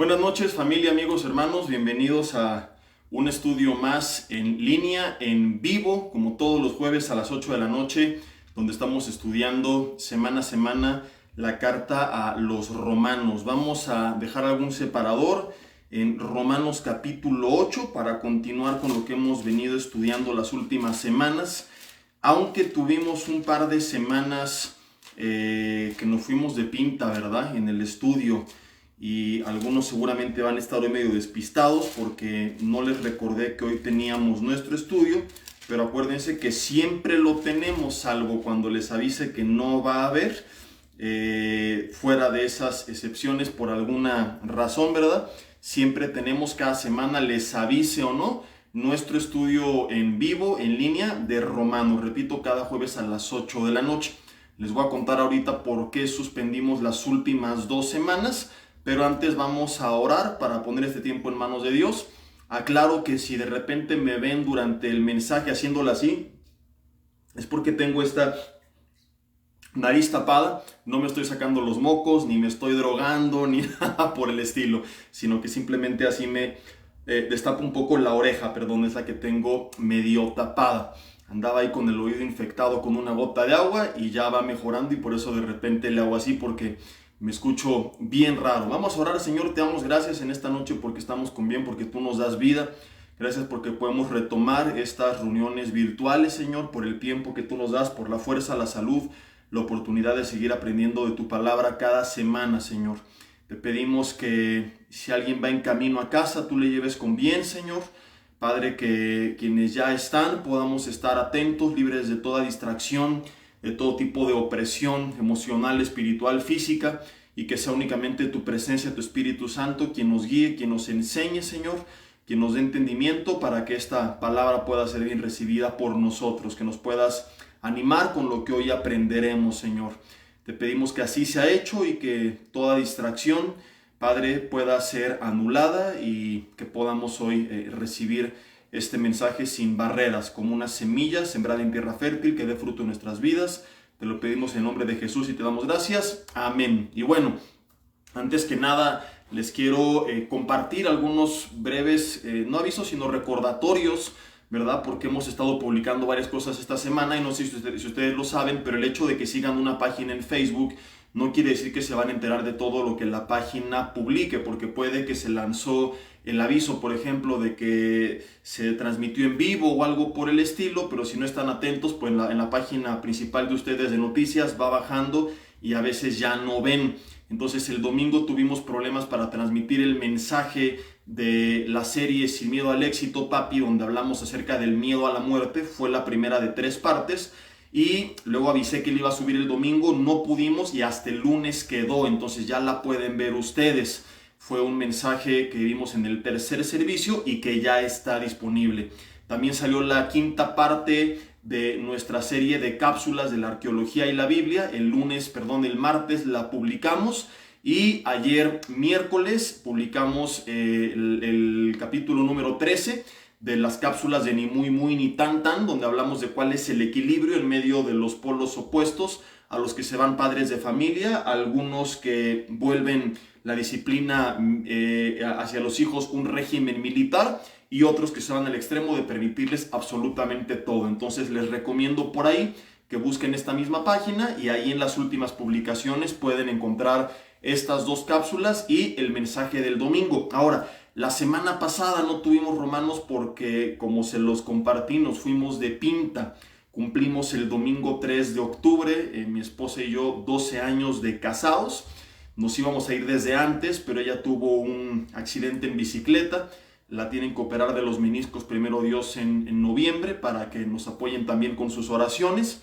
Buenas noches, familia, amigos, hermanos. Bienvenidos a un estudio más en línea, en vivo, como todos los jueves a las 8 de la noche, donde estamos estudiando semana a semana la carta a los romanos. Vamos a dejar algún separador en Romanos capítulo 8 para continuar con lo que hemos venido estudiando las últimas semanas. Aunque tuvimos un par de semanas que nos fuimos de pinta, ¿verdad? En el estudio. Y algunos seguramente van a estar hoy medio despistados porque no les recordé que hoy teníamos nuestro estudio, pero acuérdense que siempre lo tenemos, salvo cuando les avise que no va a haber, fuera de esas excepciones por alguna razón, ¿verdad? Siempre tenemos cada semana, les avise o no, nuestro estudio en vivo, en línea, de Romanos. Repito, cada jueves a las 8 de la noche. Les voy a contar ahorita por qué suspendimos las últimas 2 semanas. Pero antes vamos a orar para poner este tiempo en manos de Dios. Aclaro que si de repente me ven durante el mensaje haciéndolo así, es porque tengo esta nariz tapada. No me estoy sacando los mocos, ni me estoy drogando, ni nada por el estilo, sino que simplemente así me destapo un poco la oreja, perdón, es la que tengo medio tapada. Andaba ahí con el oído infectado con una gota de agua y ya va mejorando, y por eso de repente le hago así, porque me escucho bien raro. Vamos a orar. Señor, te damos gracias en esta noche porque estamos con bien, porque tú nos das vida. Gracias porque podemos retomar estas reuniones virtuales, Señor, por el tiempo que tú nos das, por la fuerza, la salud, la oportunidad de seguir aprendiendo de tu palabra cada semana, Señor. Te pedimos que si alguien va en camino a casa, tú le lleves con bien, Señor. Padre, que quienes ya están podamos estar atentos, libres de toda distracción, de todo tipo de opresión emocional, espiritual, física, y que sea únicamente tu presencia, tu Espíritu Santo, quien nos guíe, quien nos enseñe, Señor, quien nos dé entendimiento para que esta palabra pueda ser bien recibida por nosotros, que nos puedas animar con lo que hoy aprenderemos, Señor. Te pedimos que así sea hecho y que toda distracción, Padre, pueda ser anulada y que podamos hoy recibir este mensaje sin barreras, como una semilla sembrada en tierra fértil que dé fruto en nuestras vidas. Te lo pedimos en nombre de Jesús y te damos gracias. Amén. Y bueno, antes que nada les quiero compartir algunos breves, no avisos, sino recordatorios, ¿verdad? Porque hemos estado publicando varias cosas esta semana y no sé si ustedes lo saben, pero el hecho de que sigan una página en Facebook no quiere decir que se van a enterar de todo lo que la página publique, porque puede que se lanzó el aviso, por ejemplo, de que se transmitió en vivo o algo por el estilo, pero si no están atentos, pues en la página principal de ustedes de noticias va bajando y a veces ya no ven. Entonces el domingo tuvimos problemas para transmitir el mensaje de la serie Sin Miedo al Éxito, Papi, donde hablamos acerca del miedo a la muerte. Fue la primera de 3 partes. Y luego avisé que le iba a subir el domingo, no pudimos y hasta el lunes quedó, entonces ya la pueden ver ustedes. Fue un mensaje que vimos en el tercer servicio y que ya está disponible. También salió la 5ª parte de nuestra serie de cápsulas de la arqueología y la Biblia. El martes la publicamos y ayer miércoles publicamos el capítulo número 13 de las cápsulas de Ni Muy Muy Ni Tan Tan, donde hablamos de cuál es el equilibrio en medio de los polos opuestos a los que se van padres de familia, algunos que vuelven la disciplina hacia los hijos un régimen militar y otros que se van al extremo de permitirles absolutamente todo. Entonces les recomiendo por ahí que busquen esta misma página y ahí en las últimas publicaciones pueden encontrar estas 2 cápsulas y el mensaje del domingo. Ahora, la semana pasada no tuvimos Romanos porque, como se los compartí, nos fuimos de pinta. Cumplimos el domingo 3 de octubre, mi esposa y yo, 12 años de casados. Nos íbamos a ir desde antes, pero ella tuvo un accidente en bicicleta. La tienen que operar de los meniscos, primero Dios, en noviembre, para que nos apoyen también con sus oraciones,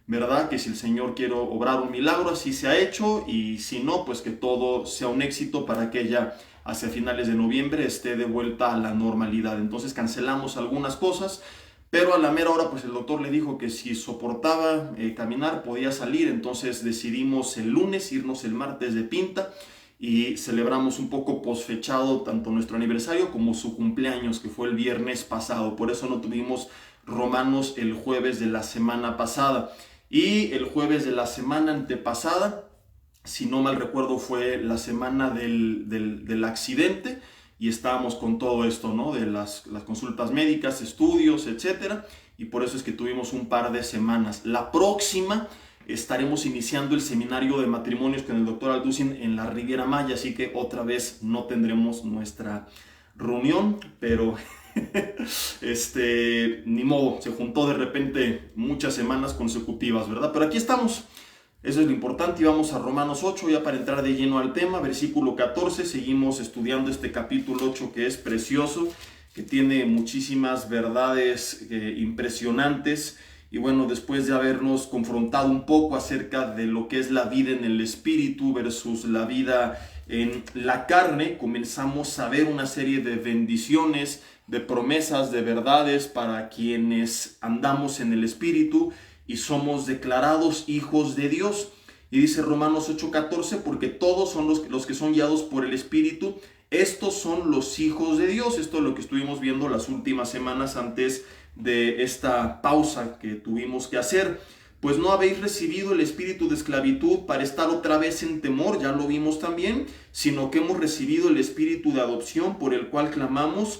¿verdad? Que si el Señor quiere obrar un milagro, así se ha hecho, y si no, pues que todo sea un éxito para que ella hacia finales de noviembre esté de vuelta a la normalidad. Entonces cancelamos algunas cosas, pero a la mera hora pues el doctor le dijo que si soportaba caminar podía salir. Entonces decidimos el lunes irnos el martes de pinta y celebramos un poco posfechado tanto nuestro aniversario como su cumpleaños, que fue el viernes pasado. Por eso no tuvimos Romanos el jueves de la semana pasada. Y el jueves de la semana antepasada si no mal recuerdo fue la semana del accidente, y estábamos con todo esto, ¿no? De las consultas médicas, estudios, etcétera, y por eso es que tuvimos un par de semanas. La próxima estaremos iniciando el seminario de matrimonios con el doctor Alducin en la Riviera Maya, así que otra vez no tendremos nuestra reunión, pero ni modo, se juntó de repente muchas semanas consecutivas, ¿verdad? Pero aquí estamos. Eso es lo importante, y vamos a Romanos 8 ya para entrar de lleno al tema, versículo 14, seguimos estudiando este capítulo 8 que es precioso, que tiene muchísimas verdades impresionantes, y bueno, después de habernos confrontado un poco acerca de lo que es la vida en el espíritu versus la vida en la carne, comenzamos a ver una serie de bendiciones, de promesas, de verdades para quienes andamos en el espíritu y somos declarados hijos de Dios. Y dice Romanos 8:14, porque todos son los que son guiados por el Espíritu, estos son los hijos de Dios. Esto es lo que estuvimos viendo las últimas semanas antes de esta pausa que tuvimos que hacer. Pues no habéis recibido el espíritu de esclavitud para estar otra vez en temor, ya lo vimos también, sino que hemos recibido el espíritu de adopción por el cual clamamos,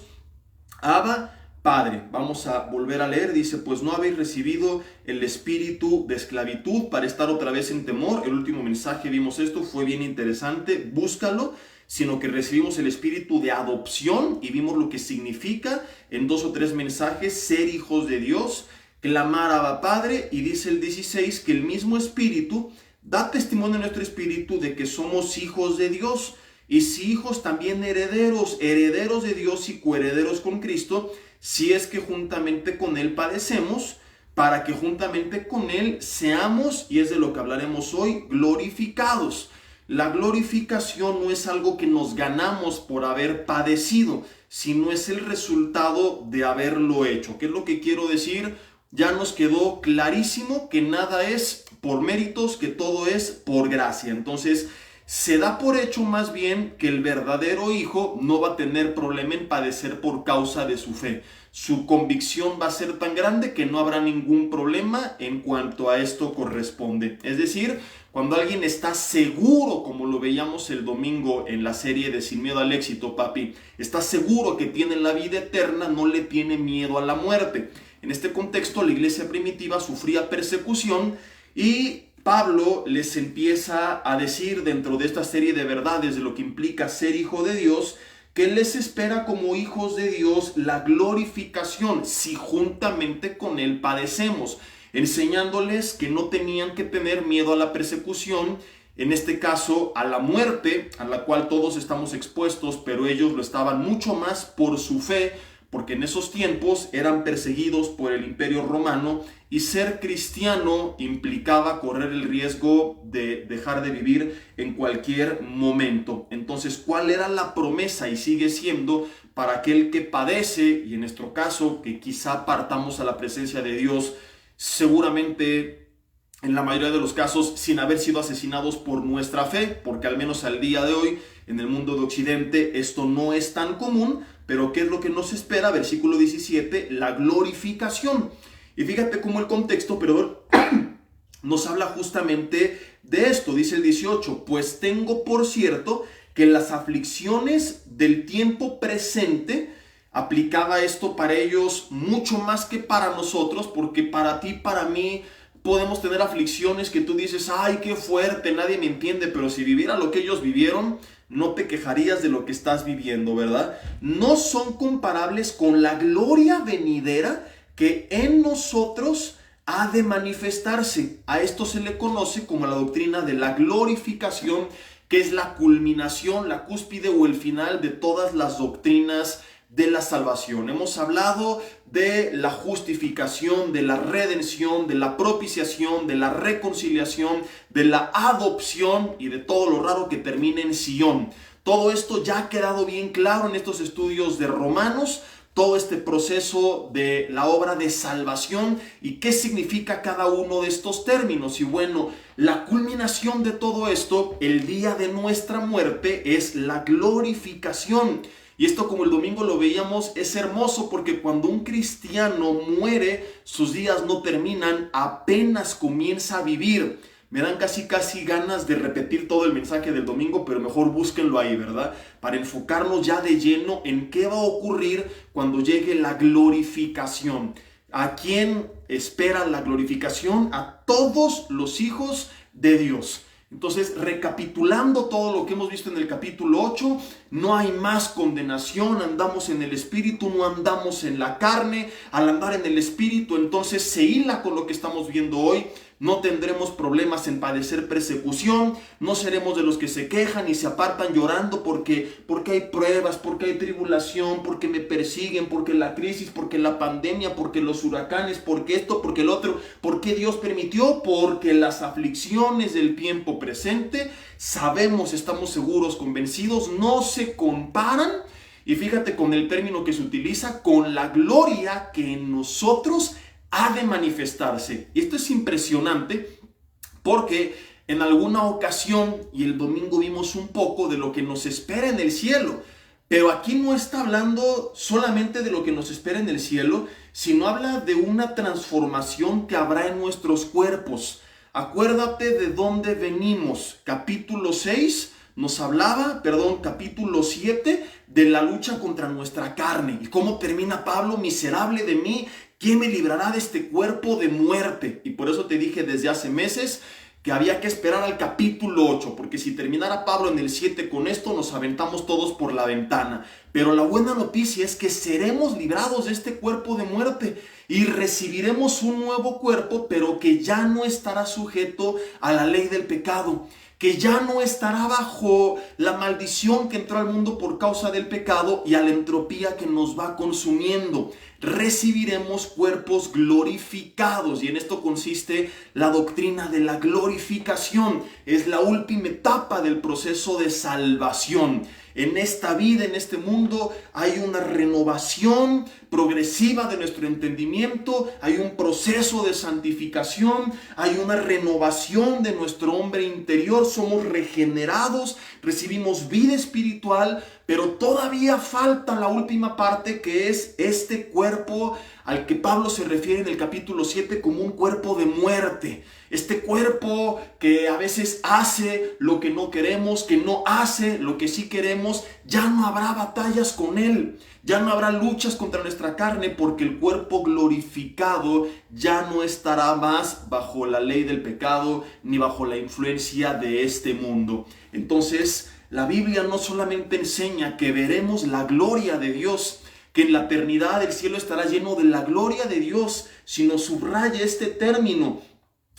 Abba, Padre. Vamos a volver a leer, dice, pues no habéis recibido el espíritu de esclavitud para estar otra vez en temor. El último mensaje vimos esto, fue bien interesante, búscalo, sino que recibimos el espíritu de adopción y vimos lo que significa en 2 o 3 mensajes ser hijos de Dios, clamar a Abba Padre, y dice el 16 que el mismo espíritu da testimonio a nuestro espíritu de que somos hijos de Dios, y si hijos también herederos, herederos de Dios y coherederos con Cristo, si es que juntamente con Él padecemos, para que juntamente con Él seamos, y es de lo que hablaremos hoy, glorificados. La glorificación no es algo que nos ganamos por haber padecido, sino es el resultado de haberlo hecho. ¿Qué es lo que quiero decir? Ya nos quedó clarísimo que nada es por méritos, que todo es por gracia. Entonces, se da por hecho más bien que el verdadero hijo no va a tener problema en padecer por causa de su fe. Su convicción va a ser tan grande que no habrá ningún problema en cuanto a esto corresponde. Es decir, cuando alguien está seguro, como lo veíamos el domingo en la serie de Sin Miedo al Éxito, papi, está seguro que tiene la vida eterna, no le tiene miedo a la muerte. En este contexto, la iglesia primitiva sufría persecución y Pablo les empieza a decir dentro de esta serie de verdades de lo que implica ser hijo de Dios, que les espera como hijos de Dios la glorificación si juntamente con Él padecemos, enseñándoles que no tenían que tener miedo a la persecución, en este caso a la muerte, a la cual todos estamos expuestos, pero ellos lo estaban mucho más por su fe, porque en esos tiempos eran perseguidos por el Imperio Romano y ser cristiano implicaba correr el riesgo de dejar de vivir en cualquier momento. Entonces, ¿cuál era la promesa? Y sigue siendo para aquel que padece, y en nuestro caso, que quizá partamos a la presencia de Dios, seguramente en la mayoría de los casos sin haber sido asesinados por nuestra fe, porque al menos al día de hoy en el mundo de Occidente esto no es tan común. Pero ¿qué es lo que nos espera? Versículo 17, la glorificación. Y fíjate cómo el contexto, pero nos habla justamente de esto. Dice el 18, pues tengo por cierto que las aflicciones del tiempo presente, aplicaba esto para ellos mucho más que para nosotros, porque para ti, para mí, podemos tener aflicciones que tú dices, ay, qué fuerte, nadie me entiende, pero si viviera lo que ellos vivieron, no te quejarías de lo que estás viviendo, ¿verdad? No son comparables con la gloria venidera que en nosotros ha de manifestarse. A esto se le conoce como la doctrina de la glorificación, que es la culminación, la cúspide o el final de todas las doctrinas de la salvación. Hemos hablado de la justificación, de la redención, de la propiciación, de la reconciliación, de la adopción y de todo lo raro que termina en Sion. Todo esto ya ha quedado bien claro en estos estudios de Romanos, todo este proceso de la obra de salvación y qué significa cada uno de estos términos. Y bueno, la culminación de todo esto, el día de nuestra muerte, es la glorificación. Y esto, como el domingo lo veíamos, es hermoso porque cuando un cristiano muere, sus días no terminan, apenas comienza a vivir. Me dan casi ganas de repetir todo el mensaje del domingo, pero mejor búsquenlo ahí, ¿verdad? Para enfocarnos ya de lleno en qué va a ocurrir cuando llegue la glorificación. ¿A quién espera la glorificación? A todos los hijos de Dios. Entonces, recapitulando todo lo que hemos visto en el capítulo 8, no hay más condenación, andamos en el Espíritu, no andamos en la carne. Al andar en el Espíritu, entonces se hila con lo que estamos viendo hoy. No tendremos problemas en padecer persecución, no seremos de los que se quejan y se apartan llorando porque hay pruebas, porque hay tribulación, porque me persiguen, porque la crisis, porque la pandemia, porque los huracanes, porque esto, porque el otro. ¿Por qué Dios permitió? Porque las aflicciones del tiempo presente, sabemos, estamos seguros, convencidos, no se comparan. Y fíjate con el término que se utiliza, con la gloria que en nosotros ha de manifestarse. Y esto es impresionante porque en alguna ocasión, y el domingo vimos un poco de lo que nos espera en el cielo, pero aquí no está hablando solamente de lo que nos espera en el cielo, sino habla de una transformación que habrá en nuestros cuerpos. Acuérdate de dónde venimos. Capítulo 6 nos hablaba, capítulo 7, de la lucha contra nuestra carne. ¿Y cómo termina Pablo? Miserable de mí, ¿quién me librará de este cuerpo de muerte? Y por eso te dije desde hace meses que había que esperar al capítulo 8, porque si terminara Pablo en el 7 con esto, nos aventamos todos por la ventana. Pero la buena noticia es que seremos librados de este cuerpo de muerte y recibiremos un nuevo cuerpo, pero que ya no estará sujeto a la ley del pecado, que ya no estará bajo la maldición que entró al mundo por causa del pecado y a la entropía que nos va consumiendo. Recibiremos cuerpos glorificados, y en esto consiste la doctrina de la glorificación. Es la última etapa del proceso de salvación. En esta vida, en este mundo, hay una renovación progresiva de nuestro entendimiento, hay un proceso de santificación, hay una renovación de nuestro hombre interior, somos regenerados, recibimos vida espiritual, pero todavía falta la última parte, que es este cuerpo al que Pablo se refiere en el capítulo 7 como un cuerpo de muerte. Este cuerpo que a veces hace lo que no queremos, que no hace lo que sí queremos. Ya no habrá batallas con él, ya no habrá luchas contra nuestra carne, porque el cuerpo glorificado ya no estará más bajo la ley del pecado ni bajo la influencia de este mundo. Entonces, la Biblia no solamente enseña que veremos la gloria de Dios, que en la eternidad el cielo estará lleno de la gloria de Dios, sino subraya este término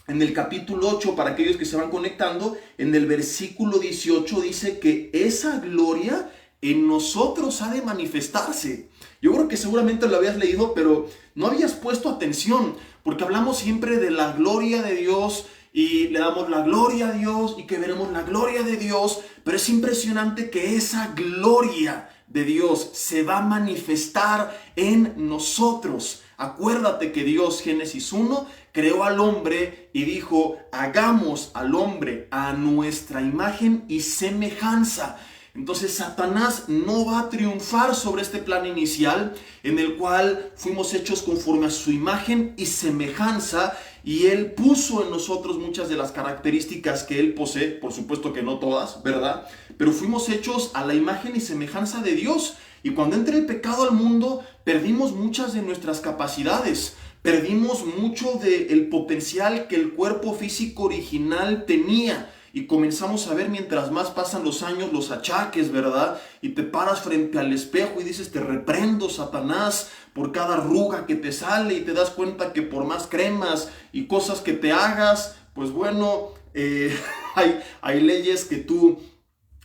en el capítulo 8, para aquellos que se van conectando. En el versículo 18 dice que esa gloria en nosotros ha de manifestarse. Yo creo que seguramente lo habías leído, pero no habías puesto atención, porque hablamos siempre de la gloria de Dios y le damos la gloria a Dios y que veremos la gloria de Dios, pero es impresionante que esa gloria de Dios se va a manifestar en nosotros. Acuérdate que Dios, Génesis 1, creó al hombre y dijo: hagamos al hombre a nuestra imagen y semejanza. Entonces Satanás no va a triunfar sobre este plan inicial en el cual fuimos hechos conforme a su imagen y semejanza, y él puso en nosotros muchas de las características que él posee, por supuesto que no todas, ¿verdad? Pero fuimos hechos a la imagen y semejanza de Dios, y cuando entra el pecado al mundo, perdimos muchas de nuestras capacidades, perdimos mucho del potencial que el cuerpo físico original tenía. Y comenzamos a ver, mientras más pasan los años, los achaques, ¿verdad? Y te paras frente al espejo y dices: te reprendo, Satanás, por cada arruga que te sale, y te das cuenta que por más cremas y cosas que te hagas, pues bueno, hay leyes que tú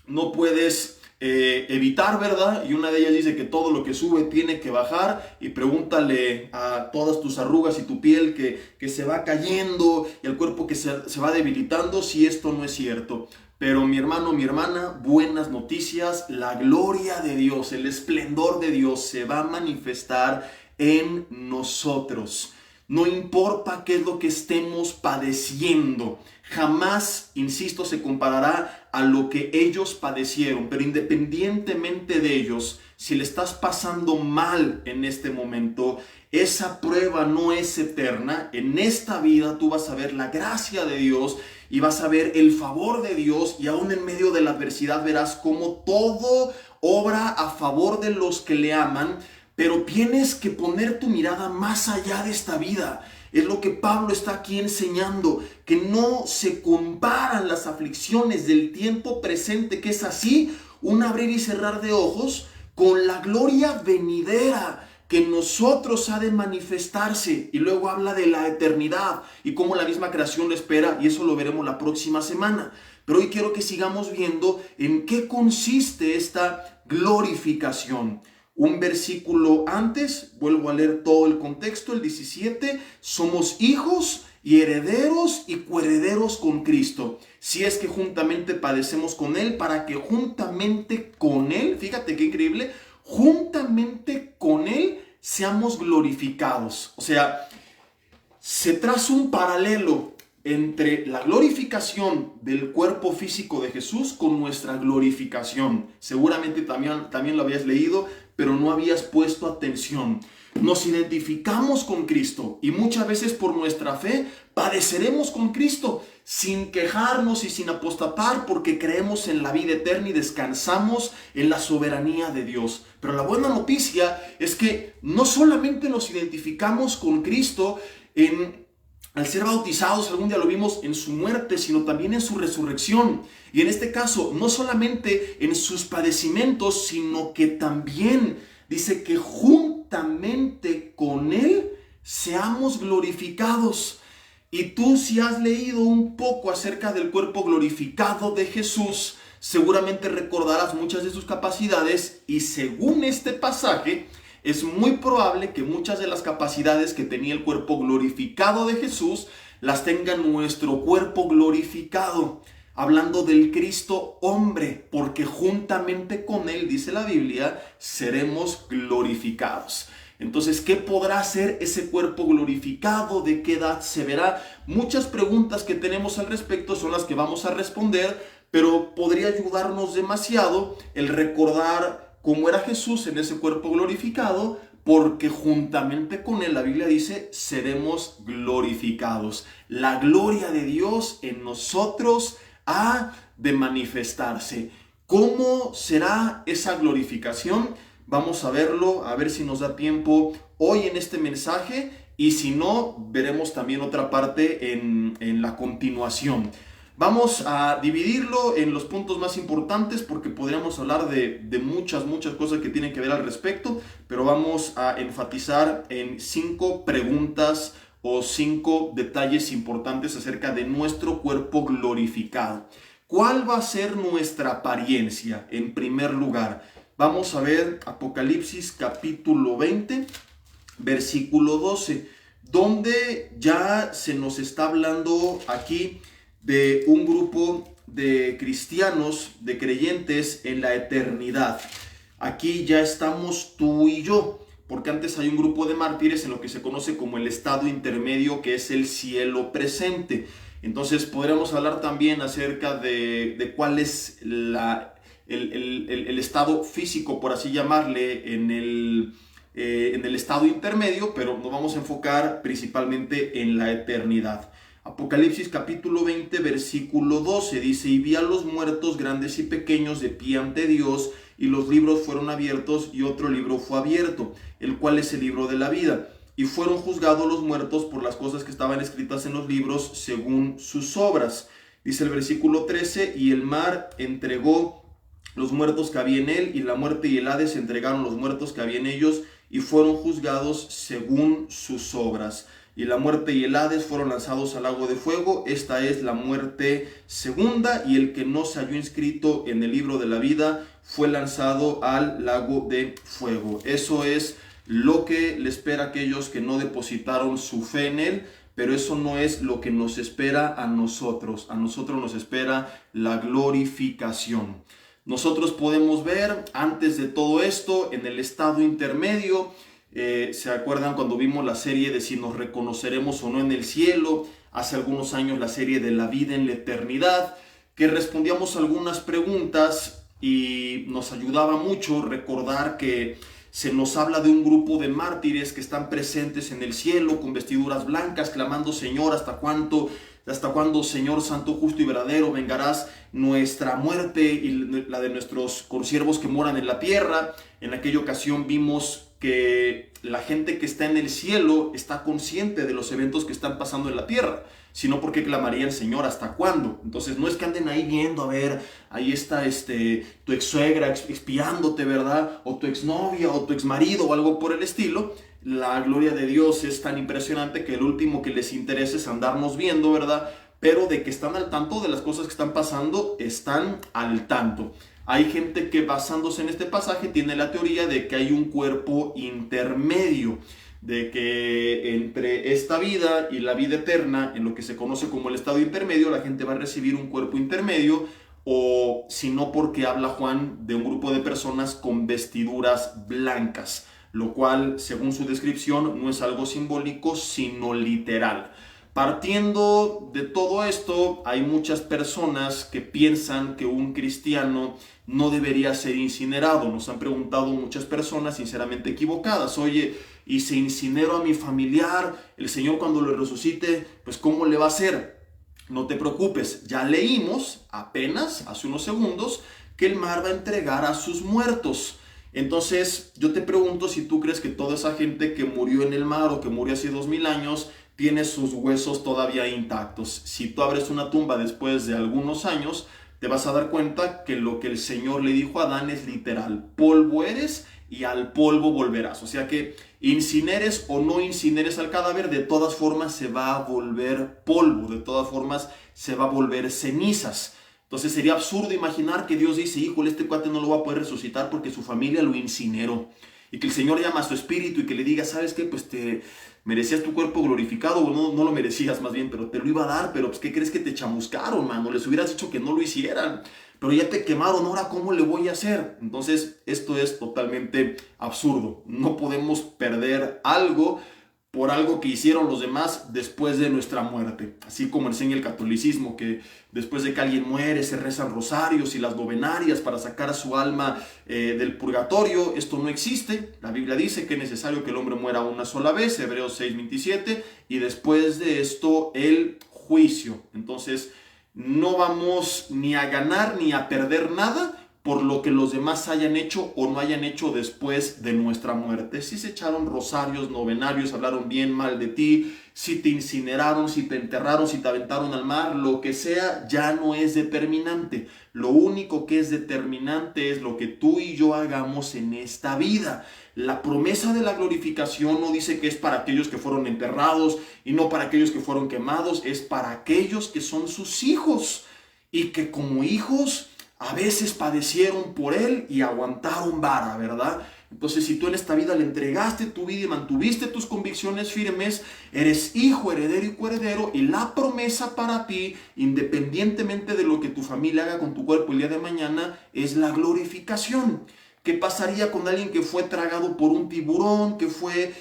no puedes evitar, ¿verdad? Y una de ellas dice que todo lo que sube tiene que bajar, y pregúntale a todas tus arrugas y tu piel que se va cayendo y el cuerpo que se va debilitando, si esto no es cierto. Pero mi hermano, mi hermana, buenas noticias: la gloria de Dios, el esplendor de Dios se va a manifestar en nosotros. No importa qué es lo que estemos padeciendo, jamás, insisto, se comparará a lo que ellos padecieron, pero independientemente de ellos, si le estás pasando mal en este momento, esa prueba no es eterna. En esta vida tú vas a ver la gracia de Dios y vas a ver el favor de Dios, y aún en medio de la adversidad verás cómo todo obra a favor de los que le aman. Pero tienes que poner tu mirada más allá de esta vida. Es lo que Pablo está aquí enseñando, que no se comparan las aflicciones del tiempo presente, que es así, un abrir y cerrar de ojos, con la gloria venidera que en nosotros ha de manifestarse. Y luego habla de la eternidad y cómo la misma creación lo espera, y eso lo veremos la próxima semana. Pero hoy quiero que sigamos viendo en qué consiste esta glorificación. Un versículo antes, vuelvo a leer todo el contexto, el 17, somos hijos y herederos y coherederos con Cristo, si es que juntamente padecemos con Él, para que juntamente con Él, fíjate qué increíble, juntamente con Él seamos glorificados. O sea, se traza un paralelo entre la glorificación del cuerpo físico de Jesús con nuestra glorificación. Seguramente también lo habías leído, pero no habías puesto atención. Nos identificamos con Cristo y muchas veces por nuestra fe padeceremos con Cristo sin quejarnos y sin apostatar, porque creemos en la vida eterna y descansamos en la soberanía de Dios. Pero la buena noticia es que no solamente nos identificamos con Cristo al ser bautizados, algún día lo vimos, en su muerte, sino también en su resurrección. Y en este caso, no solamente en sus padecimientos, sino que también dice que juntamente con Él seamos glorificados. Y tú, si has leído un poco acerca del cuerpo glorificado de Jesús, seguramente recordarás muchas de sus capacidades, y según este pasaje, es muy probable que muchas de las capacidades que tenía el cuerpo glorificado de Jesús las tenga nuestro cuerpo glorificado. Hablando del Cristo hombre, porque juntamente con Él, dice la Biblia, seremos glorificados. Entonces, ¿qué podrá hacer ese cuerpo glorificado? ¿De qué edad se verá? Muchas preguntas que tenemos al respecto son las que vamos a responder, pero podría ayudarnos demasiado el recordar cómo era Jesús en ese cuerpo glorificado, porque juntamente con Él, la Biblia dice, seremos glorificados. La gloria de Dios en nosotros ha de manifestarse. ¿Cómo será esa glorificación? Vamos a verlo, a ver si nos da tiempo hoy en este mensaje, y si no, veremos también otra parte en la continuación. Vamos a dividirlo en los puntos más importantes, porque podríamos hablar de muchas cosas que tienen que ver al respecto, pero vamos a enfatizar en 5 preguntas o 5 detalles importantes acerca de nuestro cuerpo glorificado. ¿Cuál va a ser nuestra apariencia? En primer lugar, vamos a ver Apocalipsis capítulo 20, versículo 12, donde ya se nos está hablando aquí de un grupo de cristianos, de creyentes en la eternidad. Aquí ya estamos tú y yo, porque antes hay un grupo de mártires en lo que se conoce como el estado intermedio, que es el cielo presente. Entonces podríamos hablar también acerca de cuál es el estado físico, por así llamarle, en el estado intermedio, pero nos vamos a enfocar principalmente en la eternidad. Apocalipsis capítulo 20, versículo 12 dice: y vi a los muertos grandes y pequeños de pie ante Dios, y los libros fueron abiertos, y otro libro fue abierto, el cual es el libro de la vida. Y fueron juzgados los muertos por las cosas que estaban escritas en los libros según sus obras. Dice el versículo 13: y el mar entregó los muertos que había en él, y la muerte y el Hades entregaron los muertos que había en ellos, y fueron juzgados según sus obras. Y la muerte y el Hades fueron lanzados al lago de fuego. Esta es la muerte segunda, y el que no se halló inscrito en el libro de la vida fue lanzado al lago de fuego. Eso es lo que le espera a aquellos que no depositaron su fe en Él, pero eso no es lo que nos espera a nosotros. A nosotros nos espera la glorificación. Nosotros podemos ver antes de todo esto en el estado intermedio. ¿Se acuerdan cuando vimos la serie de si nos reconoceremos o no en el cielo? Hace algunos años la serie de la vida en la eternidad, que respondíamos algunas preguntas y nos ayudaba mucho recordar que se nos habla de un grupo de mártires que están presentes en el cielo con vestiduras blancas, clamando: Señor, ¿hasta cuándo, Señor santo, justo y verdadero, vengarás nuestra muerte y la de nuestros consiervos que moran en la tierra? En aquella ocasión vimos que la gente que está en el cielo está consciente de los eventos que están pasando en la tierra, sino porque clamaría el Señor: ¿hasta cuándo? Entonces no es que anden ahí viendo, a ver, ahí está tu ex suegra espiándote, ¿verdad? O tu exnovia o tu exmarido o algo por el estilo. La gloria de Dios es tan impresionante que el último que les interesa es andarnos viendo, ¿verdad? Pero de que están al tanto de las cosas que están pasando, están al tanto. Hay gente que, basándose en este pasaje, tiene la teoría de que hay un cuerpo intermedio, de que entre esta vida y la vida eterna, en lo que se conoce como el estado intermedio, la gente va a recibir un cuerpo intermedio, o si no, porque habla Juan de un grupo de personas con vestiduras blancas, lo cual, según su descripción, no es algo simbólico, sino literal. Partiendo de todo esto, hay muchas personas que piensan que un cristiano no debería ser incinerado. Nos han preguntado muchas personas sinceramente equivocadas: oye, ¿y si incinero a mi familiar, el Señor cuando lo resucite, pues cómo le va a hacer? No te preocupes, ya leímos apenas hace unos segundos que el mar va a entregar a sus muertos. Entonces yo te pregunto si tú crees que toda esa gente que murió en el mar o que murió hace 2000 años tiene sus huesos todavía intactos. Si tú abres una tumba después de algunos años, te vas a dar cuenta que lo que el Señor le dijo a Adán es literal: polvo eres y al polvo volverás. O sea que incineres o no incineres al cadáver, de todas formas se va a volver polvo, de todas formas se va a volver cenizas. Entonces sería absurdo imaginar que Dios dice: híjole, este cuate no lo va a poder resucitar porque su familia lo incineró. Y que el Señor llama a su espíritu y que le diga: ¿sabes qué? Pues te merecías tu cuerpo glorificado, o no lo merecías más bien, pero te lo iba a dar, pero pues ¿qué crees? Que te chamuscaron, mano. Les hubieras dicho que no lo hicieran, pero ya te quemaron, ahora ¿cómo le voy a hacer? Entonces esto es totalmente absurdo. No podemos perder algo por algo que hicieron los demás después de nuestra muerte. Así como enseña el catolicismo, que después de que alguien muere se rezan rosarios y las novenarias para sacar a su alma del purgatorio. Esto no existe. La Biblia dice que es necesario que el hombre muera una sola vez, Hebreos 6:27, y después de esto el juicio. Entonces no vamos ni a ganar ni a perder nada por lo que los demás hayan hecho o no hayan hecho después de nuestra muerte. Si se echaron rosarios, novenarios, hablaron bien, mal de ti, si te incineraron, si te enterraron, si te aventaron al mar, lo que sea, ya no es determinante. Lo único que es determinante es lo que tú y yo hagamos en esta vida. La promesa de la glorificación no dice que es para aquellos que fueron enterrados y no para aquellos que fueron quemados, es para aquellos que son sus hijos y que como hijos a veces padecieron por él y aguantaron vara, ¿verdad? Entonces, si tú en esta vida le entregaste tu vida y mantuviste tus convicciones firmes, eres hijo, heredero y coheredero, y la promesa para ti, independientemente de lo que tu familia haga con tu cuerpo el día de mañana, es la glorificación. ¿Qué pasaría con alguien que fue tragado por un tiburón, que fue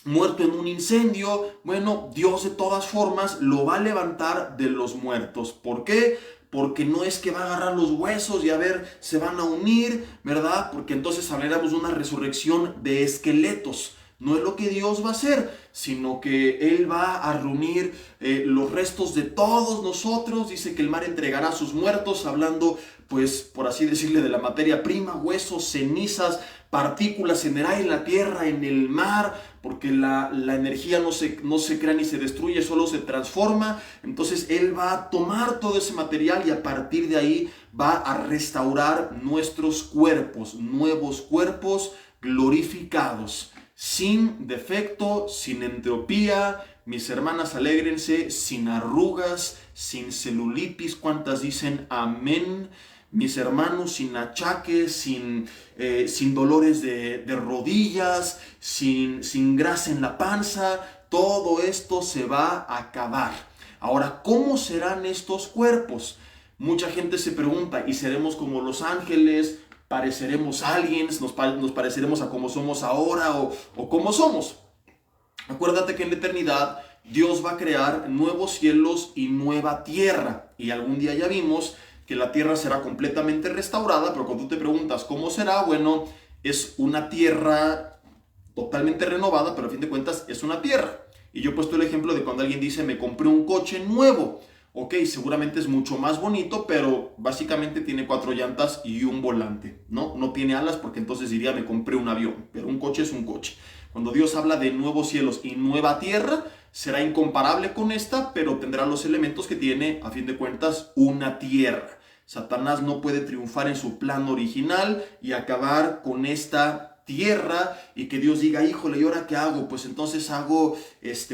muerto en un incendio? Bueno, Dios de todas formas lo va a levantar de los muertos. ¿Por qué? Porque no es que va a agarrar los huesos y a ver, se van a unir, ¿verdad? Porque entonces hablaríamos de una resurrección de esqueletos. No es lo que Dios va a hacer, sino que Él va a reunir los restos de todos nosotros. Dice que el mar entregará a sus muertos, hablando, pues, por así decirle, de la materia prima: huesos, cenizas, partículas en el aire, en la tierra, en el mar, porque la energía no se crea ni se destruye, solo se transforma. Entonces Él va a tomar todo ese material y a partir de ahí va a restaurar nuestros cuerpos, nuevos cuerpos glorificados, sin defecto, sin entropía. Mis hermanas, alégrense, sin arrugas, sin celulitis. ¿Cuántas dicen amén? Mis hermanos, sin achaques, sin dolores de rodillas, sin grasa en la panza. Todo esto se va a acabar. Ahora, ¿cómo serán estos cuerpos? Mucha gente se pregunta: ¿y seremos como los ángeles? ¿Pareceremos aliens? ¿Nos pareceremos a como somos ahora o cómo somos? Acuérdate que en la eternidad Dios va a crear nuevos cielos y nueva tierra. Y algún día ya vimos que la tierra será completamente restaurada, pero cuando tú te preguntas cómo será, bueno, es una tierra totalmente renovada, pero a fin de cuentas es una tierra. Y yo he puesto el ejemplo de cuando alguien dice, me compré un coche nuevo. Ok, seguramente es mucho más bonito, pero básicamente tiene 4 llantas y un volante, ¿no? No tiene alas porque entonces diría, me compré un avión, pero un coche es un coche. Cuando Dios habla de nuevos cielos y nueva tierra, será incomparable con esta, pero tendrá los elementos que tiene, a fin de cuentas, una tierra. Satanás no puede triunfar en su plan original y acabar con esta tierra y que Dios diga, híjole, ¿y ahora qué hago? Pues entonces hago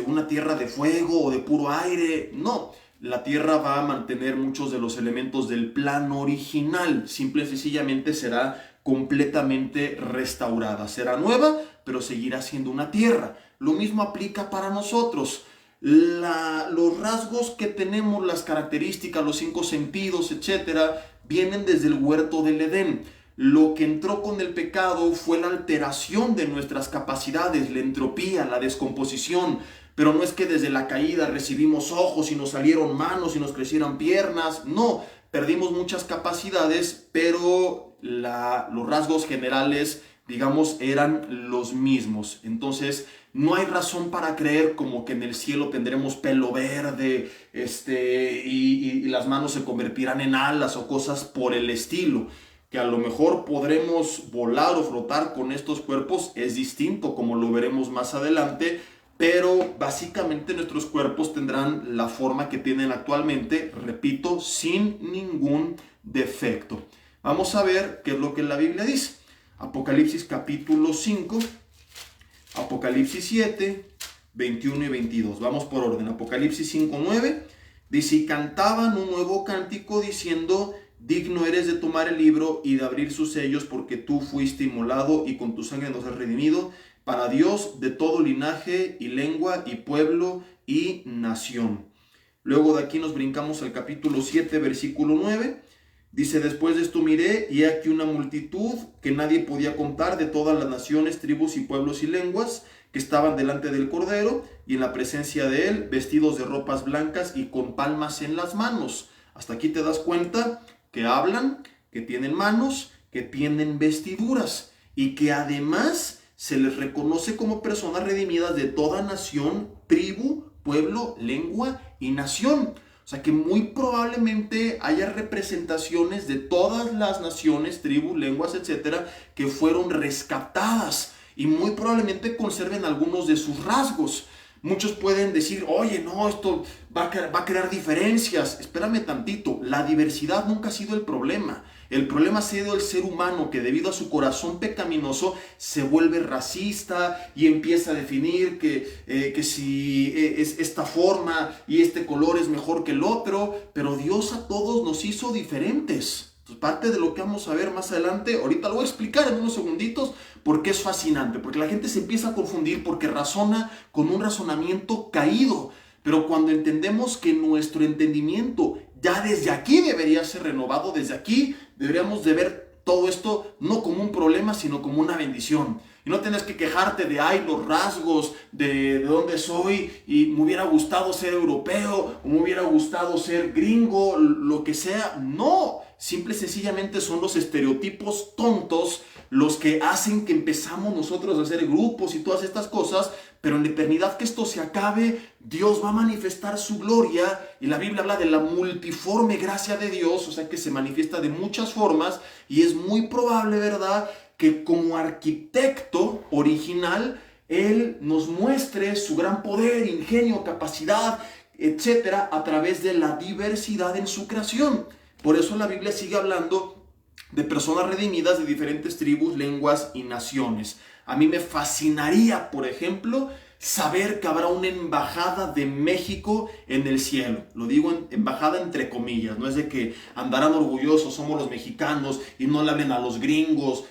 una tierra de fuego o de puro aire. No, la tierra va a mantener muchos de los elementos del plan original. Simple y sencillamente será completamente restaurada. Será nueva, pero seguirá siendo una tierra. Lo mismo aplica para nosotros. Los rasgos que tenemos, las características, los 5 sentidos, etcétera, vienen desde el huerto del Edén. Lo que entró con el pecado fue la alteración de nuestras capacidades, la entropía, la descomposición. Pero no es que desde la caída recibimos ojos y nos salieron manos y nos crecieron piernas. No, perdimos muchas capacidades, pero los rasgos generales, digamos, eran los mismos. Entonces, no hay razón para creer como que en el cielo tendremos pelo verde y las manos se convertirán en alas o cosas por el estilo. Que a lo mejor podremos volar o flotar con estos cuerpos es distinto, como lo veremos más adelante, pero básicamente nuestros cuerpos tendrán la forma que tienen actualmente, repito, sin ningún defecto. Vamos a ver qué es lo que la Biblia dice. Apocalipsis capítulo 5, Apocalipsis 7, 21 y 22. Vamos por orden. Apocalipsis 5, 9 dice, y cantaban un nuevo cántico diciendo, digno eres de tomar el libro y de abrir sus sellos, porque tú fuiste inmolado y con tu sangre nos has redimido para Dios de todo linaje y lengua y pueblo y nación. Luego de aquí nos brincamos al capítulo 7, versículo 9. Dice, después de esto miré, y aquí una multitud que nadie podía contar de todas las naciones, tribus y pueblos y lenguas, que estaban delante del Cordero y en la presencia de él, vestidos de ropas blancas y con palmas en las manos. Hasta aquí te das cuenta que hablan, que tienen manos, que tienen vestiduras y que además se les reconoce como personas redimidas de toda nación, tribu, pueblo, lengua y nación. O sea que muy probablemente haya representaciones de todas las naciones, tribus, lenguas, etcétera, que fueron rescatadas y muy probablemente conserven algunos de sus rasgos. Muchos pueden decir, oye, no, esto va a crear diferencias. Espérame tantito, la diversidad nunca ha sido el problema. El problema ha sido el ser humano que debido a su corazón pecaminoso se vuelve racista y empieza a definir que si es esta forma y este color es mejor que el otro, pero Dios a todos nos hizo diferentes. Entonces, parte de lo que vamos a ver más adelante, ahorita lo voy a explicar en unos segunditos, porque es fascinante, porque la gente se empieza a confundir porque razona con un razonamiento caído. Pero cuando entendemos que nuestro entendimiento ya desde aquí debería ser renovado, desde aquí deberíamos de ver todo esto no como un problema, sino como una bendición. Y no tienes que quejarte de, ay, los rasgos, de dónde soy, y me hubiera gustado ser europeo, o me hubiera gustado ser gringo, lo que sea. No, simple y sencillamente son los estereotipos tontos los que hacen que empezamos nosotros a hacer grupos y todas estas cosas, pero en la eternidad que esto se acabe, Dios va a manifestar su gloria, y la Biblia habla de la multiforme gracia de Dios, o sea que se manifiesta de muchas formas, y es muy probable, ¿verdad?, que como arquitecto original, Él nos muestre su gran poder, ingenio, capacidad, etcétera, a través de la diversidad en su creación. Por eso la Biblia sigue hablando de personas redimidas de diferentes tribus, lenguas y naciones. A mí me fascinaría, por ejemplo, saber que habrá una embajada de México en el cielo. Lo digo embajada entre comillas, no es de que andarán orgullosos, somos los mexicanos y no le hablen a los gringos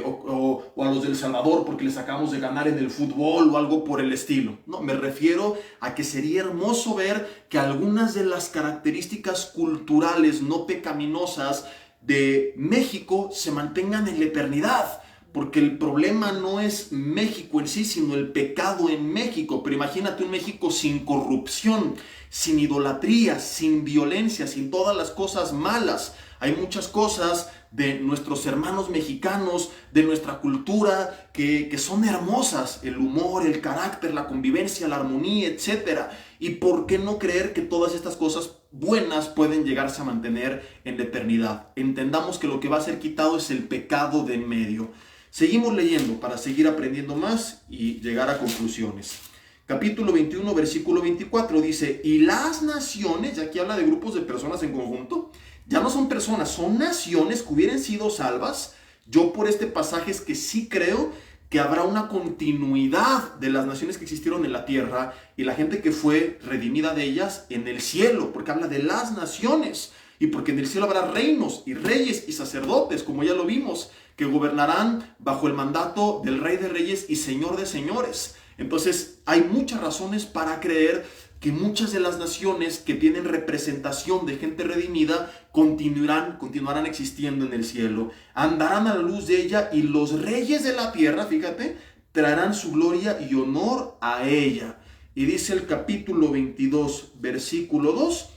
o a los del Salvador porque les acabamos de ganar en el fútbol o algo por el estilo. No, me refiero a que sería hermoso ver que algunas de las características culturales no pecaminosas de México se mantengan en la eternidad. porque el problema no es México en sí, sino el pecado en México. Pero imagínate un México sin corrupción, sin idolatría, sin violencia, sin todas las cosas malas. Hay muchas cosas de nuestros hermanos mexicanos, de nuestra cultura, que son hermosas. El humor, el carácter, la convivencia, la armonía, etc. ¿Y por qué no creer que todas estas cosas buenas pueden llegarse a mantener en la eternidad? Entendamos que lo que va a ser quitado es el pecado de en medio. Seguimos leyendo para seguir aprendiendo más y llegar a conclusiones. Capítulo 21, versículo 24 dice: y las naciones, y aquí habla de grupos de personas en conjunto, ya no son personas, son naciones que hubieran sido salvas. Yo por este pasaje es que sí creo que habrá una continuidad de las naciones que existieron en la tierra y la gente que fue redimida de ellas en el cielo, porque habla de las naciones, y porque en el cielo habrá reinos y reyes y sacerdotes, como ya lo vimos, que gobernarán bajo el mandato del Rey de Reyes y Señor de Señores. Entonces hay muchas razones para creer que muchas de las naciones que tienen representación de gente redimida continuarán existiendo en el cielo. Andarán a la luz de ella y los reyes de la tierra, fíjate, traerán su gloria y honor a ella. Y dice el capítulo 22, versículo 2,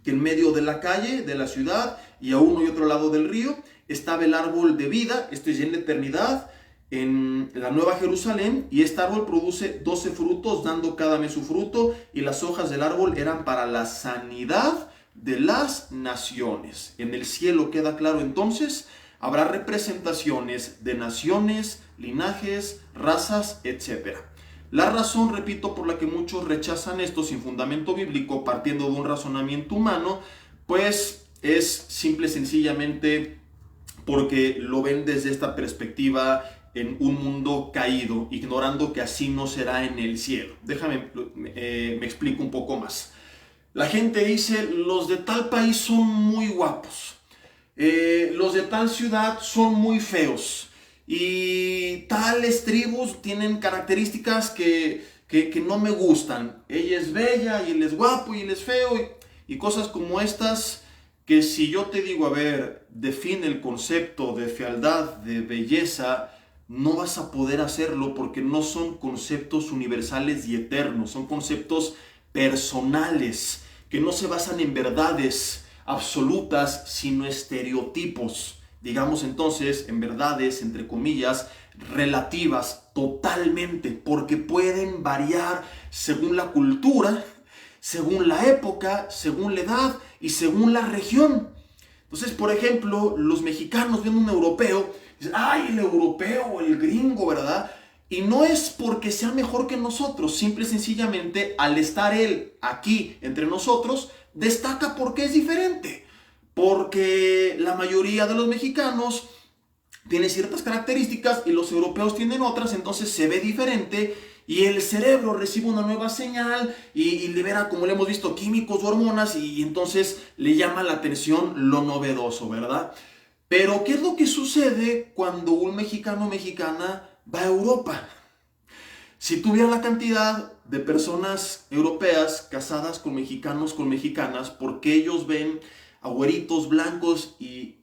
que en medio de la calle, de la ciudad, y a uno y otro lado del río, estaba el árbol de vida, esto es ya en la eternidad, en la Nueva Jerusalén, y este árbol produce 12 frutos, dando cada mes su fruto, y las hojas del árbol eran para la sanidad de las naciones. En el cielo queda claro entonces, habrá representaciones de naciones, linajes, razas, etc. La razón, repito, por la que muchos rechazan esto sin fundamento bíblico, partiendo de un razonamiento humano, pues es simple y sencillamente porque lo ven desde esta perspectiva en un mundo caído, ignorando que así no será en el cielo. Déjame, me explico un poco más. La gente dice, los de tal país son muy guapos, los de tal ciudad son muy feos, y tales tribus tienen características que no me gustan. Ella es bella, y él es guapo, y él es feo, y cosas como estas, que si yo te digo, a ver, define el concepto de fealdad, de belleza, no vas a poder hacerlo porque no son conceptos universales y eternos, son conceptos personales que no se basan en verdades absolutas, sino estereotipos. Digamos entonces en verdades, entre comillas, relativas totalmente, porque pueden variar según la cultura, según la época, según la edad y según la región. Entonces, por ejemplo, los mexicanos viendo un europeo, dicen, ¡ay, el europeo, el gringo!, ¿verdad? Y no es porque sea mejor que nosotros, simple y sencillamente, al estar él aquí entre nosotros, destaca porque es diferente. Porque la mayoría de los mexicanos tiene ciertas características y los europeos tienen otras, entonces se ve diferente. Y el cerebro recibe una nueva señal y libera, como le hemos visto, químicos o hormonas, y entonces le llama la atención lo novedoso, ¿verdad? Pero ¿qué es lo que sucede cuando un mexicano o mexicana va a Europa? Si tuviera la cantidad de personas europeas casadas con mexicanos, con mexicanas, porque ellos ven a güeritos blancos y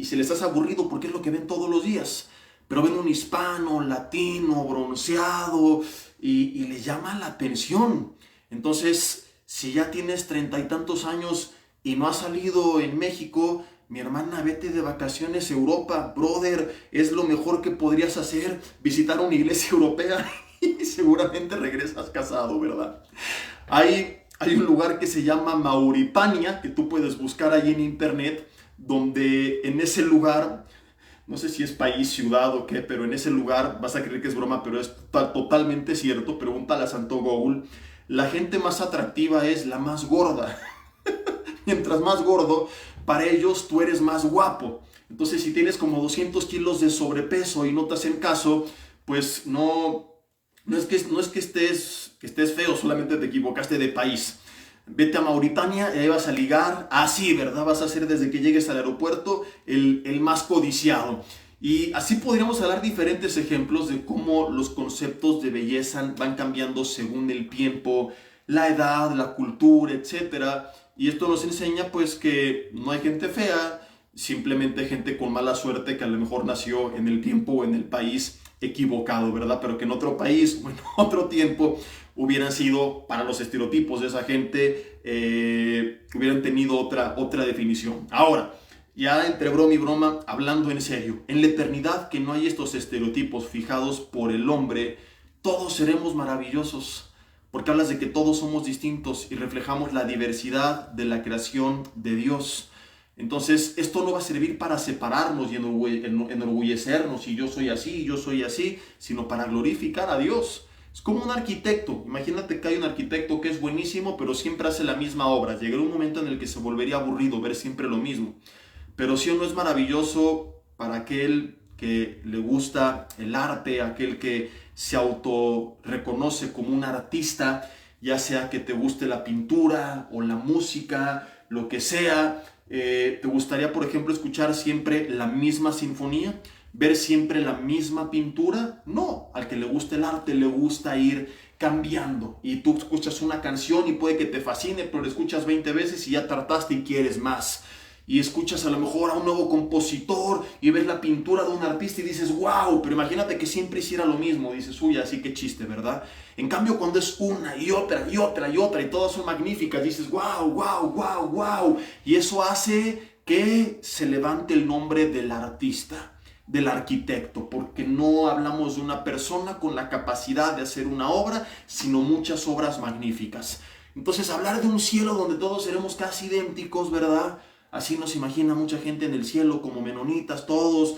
se les hace aburrido porque es lo que ven todos los días. Pero ven un hispano, latino, bronceado y les llama la atención. Entonces, si ya tienes 30 y tantos años y no has salido en México, mi hermana, vete de vacaciones a Europa, brother, es lo mejor que podrías hacer, visitar una iglesia europea y seguramente regresas casado, ¿verdad? Hay un lugar que se llama Mauritania, que tú puedes buscar ahí en internet, donde en ese lugar, no sé si es país, ciudad o qué, pero en ese lugar, vas a creer que es broma, pero es totalmente cierto, pregúntale a Santo Google, la gente más atractiva es la más gorda. Mientras más gordo, para ellos tú eres más guapo. Entonces, si tienes como 200 kilos de sobrepeso y no te hacen caso, pues no es que estés feo, solamente te equivocaste de país. Vete a Mauritania y ahí vas a ligar así, ¿verdad? Vas a ser desde que llegues al aeropuerto el más codiciado. Y así podríamos hablar diferentes ejemplos de cómo los conceptos de belleza van cambiando según el tiempo, la edad, la cultura, etc. Y esto nos enseña pues que no hay gente fea simplemente gente con mala suerte que a lo mejor nació en el tiempo o en el país equivocado, ¿verdad? Pero que en otro país o en otro tiempo hubieran sido, para los estereotipos de esa gente, hubieran tenido otra definición. Ahora, ya entre broma y broma, hablando en serio, en la eternidad que no hay estos estereotipos fijados por el hombre, todos seremos maravillosos, porque hablas de que todos somos distintos y reflejamos la diversidad de la creación de Dios. Entonces, esto no va a servir para separarnos y enorgullecernos, y yo soy así, sino para glorificar a Dios. Es como un arquitecto. Imagínate que hay un arquitecto que es buenísimo, pero siempre hace la misma obra. Llegará un momento en el que se volvería aburrido ver siempre lo mismo. Pero sí o no es maravilloso para aquel que le gusta el arte, aquel que se autorreconoce como un artista, ya sea que te guste la pintura o la música, lo que sea. ¿Te gustaría, por ejemplo, escuchar siempre la misma sinfonía? ¿Ver siempre la misma pintura? No, al que le gusta el arte le gusta ir cambiando. Y tú escuchas una canción y puede que te fascine, pero la escuchas 20 veces y ya trataste y quieres más. Y escuchas a lo mejor a un nuevo compositor y ves la pintura de un artista y dices, wow, pero imagínate que siempre hiciera lo mismo. Dices, uy, así que chiste, ¿verdad? En cambio, cuando es una y otra y otra y otra y todas son magníficas, dices, wow, wow, wow, wow. Y eso hace que se levante el nombre del artista, del arquitecto, porque no hablamos de una persona con la capacidad de hacer una obra, sino muchas obras magníficas. Entonces, hablar de un cielo donde todos seremos casi idénticos, ¿verdad? Así nos imagina mucha gente en el cielo, como menonitas, todos,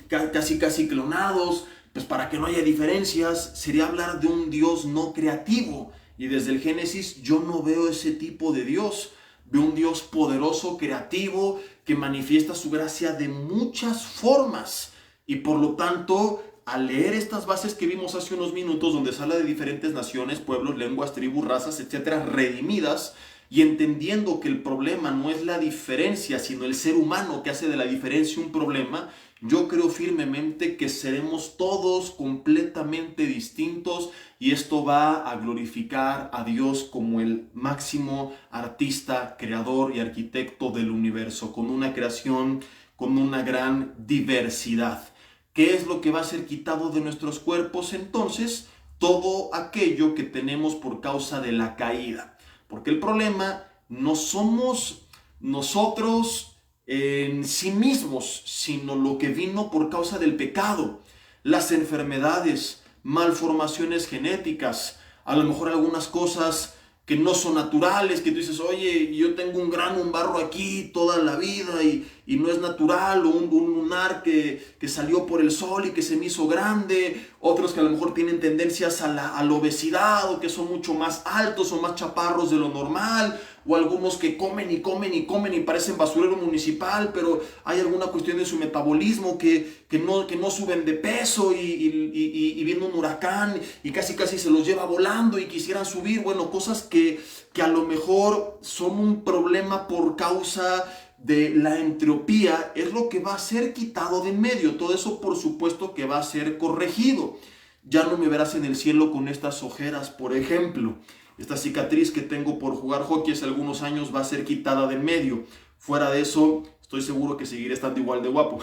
casi clonados, pues para que no haya diferencias. Sería hablar de un Dios no creativo. Y desde el Génesis yo no veo ese tipo de Dios. Veo un Dios poderoso, creativo, que manifiesta su gracia de muchas formas. Y por lo tanto, al leer estas bases que vimos hace unos minutos, donde se habla de diferentes naciones, pueblos, lenguas, tribus, razas, etcétera, redimidas, y entendiendo que el problema no es la diferencia, sino el ser humano que hace de la diferencia un problema, yo creo firmemente que seremos todos completamente distintos, y esto va a glorificar a Dios como el máximo artista, creador y arquitecto del universo, con una creación con una gran diversidad. ¿Qué es lo que va a ser quitado de nuestros cuerpos entonces? Todo aquello que tenemos por causa de la caída. Porque el problema no somos nosotros en sí mismos, sino lo que vino por causa del pecado. Las enfermedades, malformaciones genéticas, a lo mejor algunas cosas que no son naturales, que tú dices, oye, yo tengo un grano, un barro aquí toda la vida y no es natural, o un lunar que salió por el sol y que se me hizo grande, otros que a lo mejor tienen tendencias a la obesidad, o que son mucho más altos o más chaparros de lo normal, o algunos que comen y comen y comen y parecen basurero municipal, pero hay alguna cuestión de su metabolismo que no suben de peso y viene un huracán y casi se los lleva volando y quisieran subir. Bueno, cosas que a lo mejor son un problema por causa de la entropía, es lo que va a ser quitado de en medio. Todo eso por supuesto que va a ser corregido. Ya no me verás en el cielo con estas ojeras, por ejemplo. Esta cicatriz que tengo por jugar hockey hace algunos años va a ser quitada de en medio. Fuera de eso, estoy seguro que seguiré estando igual de guapo.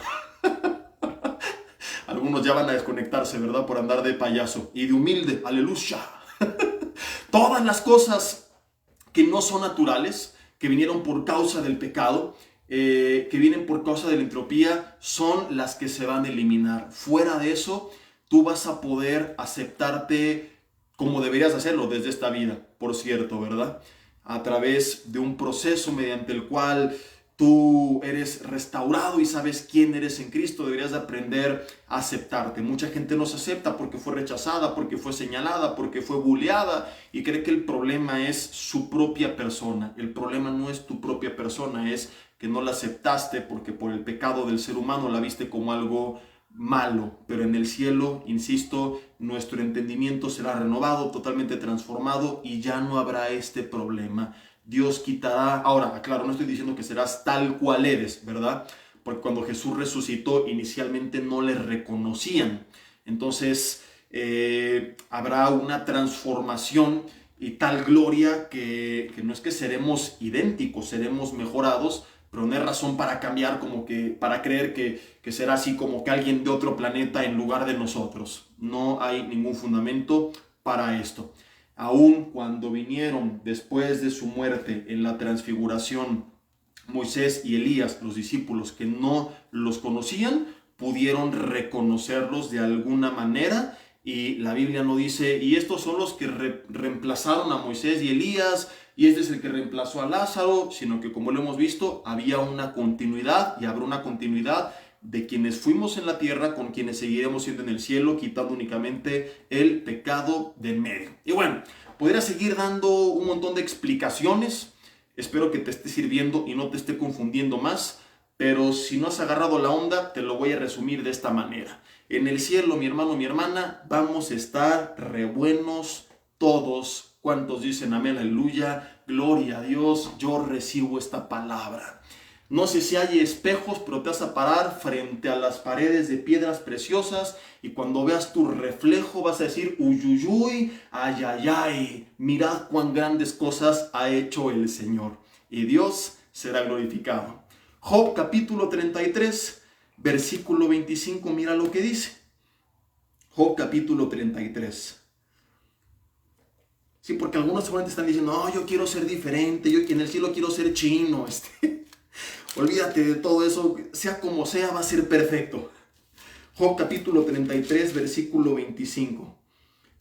Algunos ya van a desconectarse, ¿verdad? Por andar de payaso y de humilde. ¡Aleluya! Todas las cosas que no son naturales, que vinieron por causa del pecado, que vienen por causa de la entropía, son las que se van a eliminar. Fuera de eso, tú vas a poder aceptarte como deberías hacerlo desde esta vida, por cierto, ¿verdad? A través de un proceso mediante el cual tú eres restaurado y sabes quién eres en Cristo. Deberías de aprender a aceptarte. Mucha gente no se acepta porque fue rechazada, porque fue señalada, porque fue bulleada, y cree que el problema es su propia persona. El problema no es tu propia persona, es que no la aceptaste porque por el pecado del ser humano la viste como algo malo. Pero en el cielo, insisto, nuestro entendimiento será renovado, totalmente transformado, y ya no habrá este problema. Dios quitará. Ahora, claro, no estoy diciendo que serás tal cual eres, ¿verdad? Porque cuando Jesús resucitó, inicialmente no le reconocían. Entonces, habrá una transformación y tal gloria que no es que seremos idénticos, seremos mejorados, pero no hay razón para cambiar, para creer que será así como que alguien de otro planeta en lugar de nosotros. No hay ningún fundamento para esto. Aun cuando vinieron después de su muerte en la transfiguración, Moisés y Elías, los discípulos que no los conocían, pudieron reconocerlos de alguna manera. Y la Biblia no dice, y estos son los que reemplazaron a Moisés y Elías, y este es el que reemplazó a Lázaro, sino que, como lo hemos visto, había una continuidad y habrá una continuidad de quienes fuimos en la tierra con quienes seguiremos siendo en el cielo, quitando únicamente el pecado de en medio. Y bueno, podría seguir dando un montón de explicaciones. Espero que te esté sirviendo y no te esté confundiendo más, pero si no has agarrado la onda, te lo voy a resumir de esta manera. En el cielo, mi hermano, mi hermana, vamos a estar re buenos todos. ¿Cuántos dicen amén, aleluya? Gloria a Dios, yo recibo esta palabra. No sé si hay espejos, pero te vas a parar frente a las paredes de piedras preciosas y cuando veas tu reflejo vas a decir, uyuyuy, ay, ay, ay, mirad cuán grandes cosas ha hecho el Señor. Y Dios será glorificado. Job capítulo 33, versículo 25, mira lo que dice. Job capítulo 33. Sí, porque algunos seguramente están diciendo, no, yo quiero ser diferente, yo en el cielo quiero ser chino, Olvídate de todo eso, sea como sea, va a ser perfecto. Job capítulo 33, versículo 25.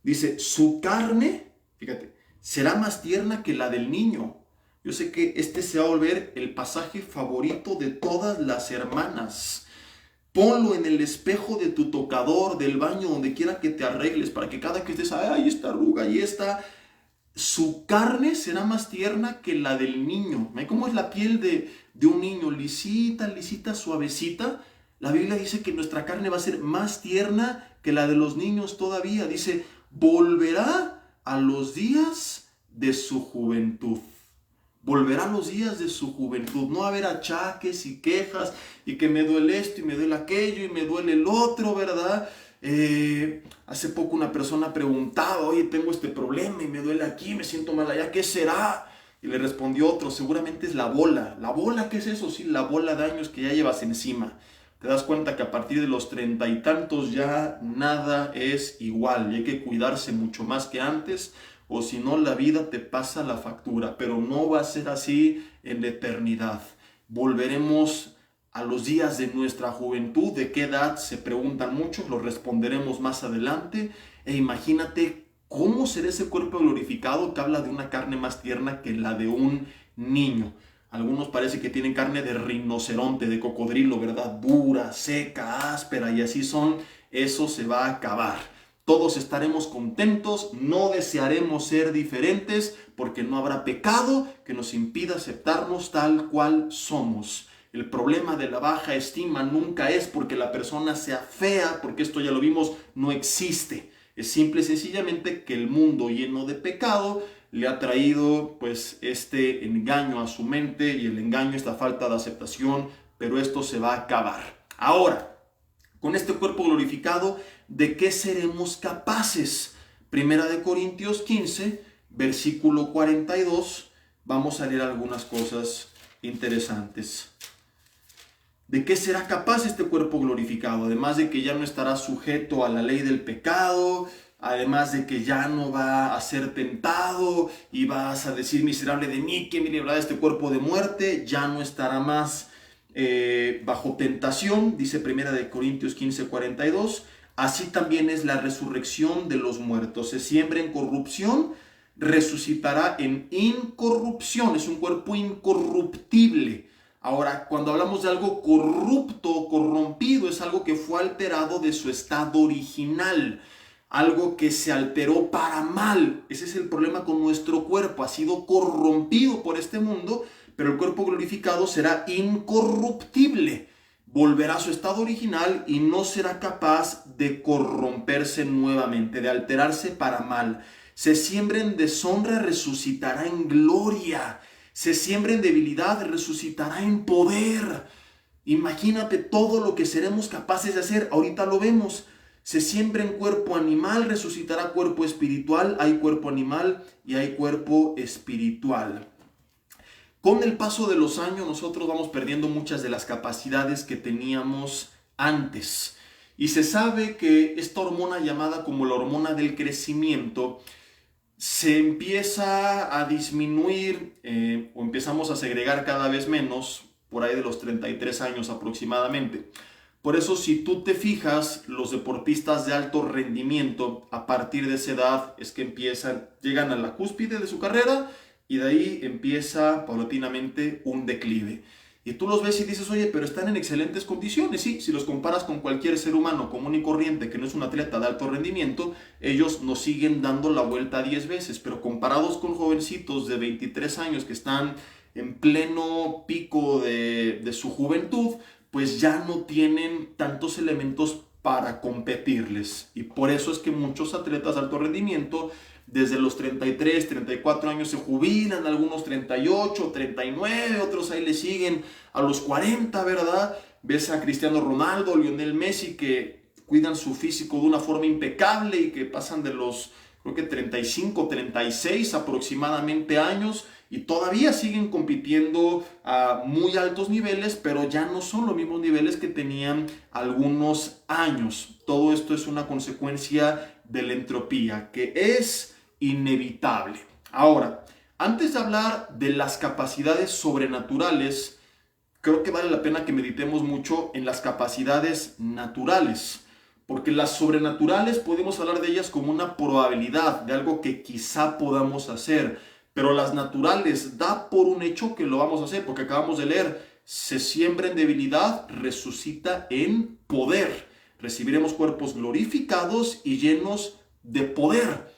Dice, su carne, fíjate, será más tierna que la del niño. Yo sé que este se va a volver el pasaje favorito de todas las hermanas. Ponlo en el espejo de tu tocador, del baño, donde quiera que te arregles, para que cada que estés, ay, esta arruga y esta... Su carne será más tierna que la del niño. ¿Ven cómo es la piel de un niño? Lisita, lisita, suavecita. La Biblia dice que nuestra carne va a ser más tierna que la de los niños todavía. Dice, volverá a los días de su juventud. Volverá a los días de su juventud. No va a haber achaques y quejas y que me duele esto y me duele aquello y me duele el otro, ¿verdad? Hace poco una persona preguntaba, oye, tengo este problema y me duele aquí, me siento mal allá, ¿qué será? Y le respondió otro, seguramente es la bola. ¿La bola qué es eso? Sí, la bola de años que ya llevas encima. Te das cuenta que a partir de los 30 y tantos ya nada es igual y hay que cuidarse mucho más que antes, o si no la vida te pasa la factura, pero no va a ser así en la eternidad. Volveremos a los días de nuestra juventud. ¿De qué edad? Se preguntan muchos, lo responderemos más adelante. E imagínate cómo será ese cuerpo glorificado que habla de una carne más tierna que la de un niño. Algunos parece que tienen carne de rinoceronte, de cocodrilo, ¿verdad? Dura, seca, áspera, y así son. Eso se va a acabar. Todos estaremos contentos, no desearemos ser diferentes, porque no habrá pecado que nos impida aceptarnos tal cual somos. El problema de la baja estima nunca es porque la persona sea fea, porque esto ya lo vimos, no existe. Es simple y sencillamente que el mundo lleno de pecado le ha traído pues este engaño a su mente, y el engaño, esta falta de aceptación, pero esto se va a acabar. Ahora, con este cuerpo glorificado, ¿de qué seremos capaces? Primera de Corintios 15, versículo 42, vamos a leer algunas cosas interesantes. ¿De qué será capaz este cuerpo glorificado? Además de que ya no estará sujeto a la ley del pecado, además de que ya no va a ser tentado y vas a decir, miserable de mí, ¿quién me librará de este cuerpo de muerte? Ya no estará más bajo tentación, dice Primera de Corintios 15, 42. Así también es la resurrección de los muertos. Se siembra en corrupción, resucitará en incorrupción. Es un cuerpo incorruptible. Ahora, cuando hablamos de algo corrupto, corrompido, es algo que fue alterado de su estado original, algo que se alteró para mal. Ese es el problema con nuestro cuerpo, ha sido corrompido por este mundo, pero el cuerpo glorificado será incorruptible, volverá a su estado original y no será capaz de corromperse nuevamente, de alterarse para mal. Se siembra en deshonra, resucitará en gloria. Se siembra en debilidad, resucitará en poder. Imagínate todo lo que seremos capaces de hacer. Ahorita lo vemos. Se siembra en cuerpo animal, resucitará cuerpo espiritual. Hay cuerpo animal y hay cuerpo espiritual. Con el paso de los años nosotros vamos perdiendo muchas de las capacidades que teníamos antes. Y se sabe que esta hormona llamada como la hormona del crecimiento se empieza a disminuir o empezamos a segregar cada vez menos por ahí de los 33 años aproximadamente. Por eso si tú te fijas, los deportistas de alto rendimiento a partir de esa edad es que llegan a la cúspide de su carrera y de ahí empieza paulatinamente un declive. Y tú los ves y dices, oye, pero están en excelentes condiciones. Sí, si los comparas con cualquier ser humano común y corriente que no es un atleta de alto rendimiento, ellos nos siguen dando la vuelta 10 veces. Pero comparados con jovencitos de 23 años que están en pleno pico de su juventud, pues ya no tienen tantos elementos para competirles. Y por eso es que muchos atletas de alto rendimiento desde los 33, 34 años se jubilan, algunos 38, 39, otros ahí le siguen a los 40, ¿verdad? Ves a Cristiano Ronaldo, Lionel Messi que cuidan su físico de una forma impecable y que pasan de los, creo que 35, 36 aproximadamente años y todavía siguen compitiendo a muy altos niveles, pero ya no son los mismos niveles que tenían algunos años. Todo esto es una consecuencia de la entropía, que es inevitable. Ahora, antes de hablar de las capacidades sobrenaturales, creo que vale la pena que meditemos mucho en las capacidades naturales, porque las sobrenaturales podemos hablar de ellas como una probabilidad de algo que quizá podamos hacer, pero las naturales da por un hecho que lo vamos a hacer, porque acabamos de leer, se siembra en debilidad, resucita en poder. Recibiremos cuerpos glorificados y llenos de poder.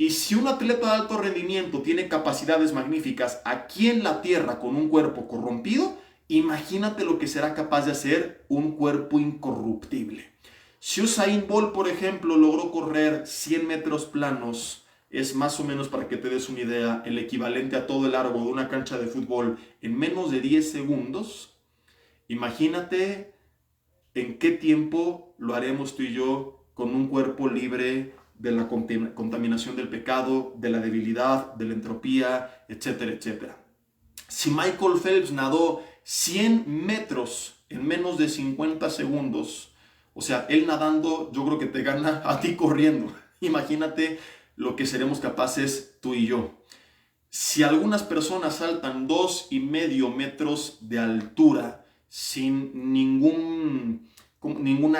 Y si un atleta de alto rendimiento tiene capacidades magníficas aquí en la tierra con un cuerpo corrompido, imagínate lo que será capaz de hacer un cuerpo incorruptible. Si Usain Bolt, por ejemplo, logró correr 100 metros planos, es más o menos, para que te des una idea, el equivalente a todo el largo de una cancha de fútbol en menos de 10 segundos, imagínate en qué tiempo lo haremos tú y yo con un cuerpo libre de la contaminación del pecado, de la debilidad, de la entropía, etcétera, etcétera. Si Michael Phelps nadó 100 metros en menos de 50 segundos, o sea, él nadando, yo creo que te gana a ti corriendo. Imagínate lo que seremos capaces tú y yo. Si algunas personas saltan 2,5 metros de altura sin ninguna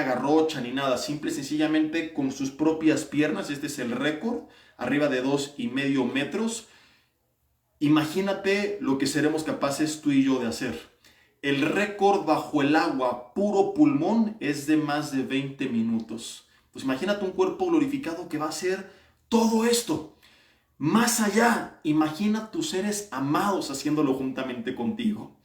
garrocha ni nada, simple y sencillamente con sus propias piernas, este es el récord, arriba de 2,5 metros, imagínate lo que seremos capaces tú y yo de hacer. El récord bajo el agua, puro pulmón, es de más de 20 minutos. Pues imagínate un cuerpo glorificado que va a hacer todo esto. Más allá, imagina tus seres amados haciéndolo juntamente contigo.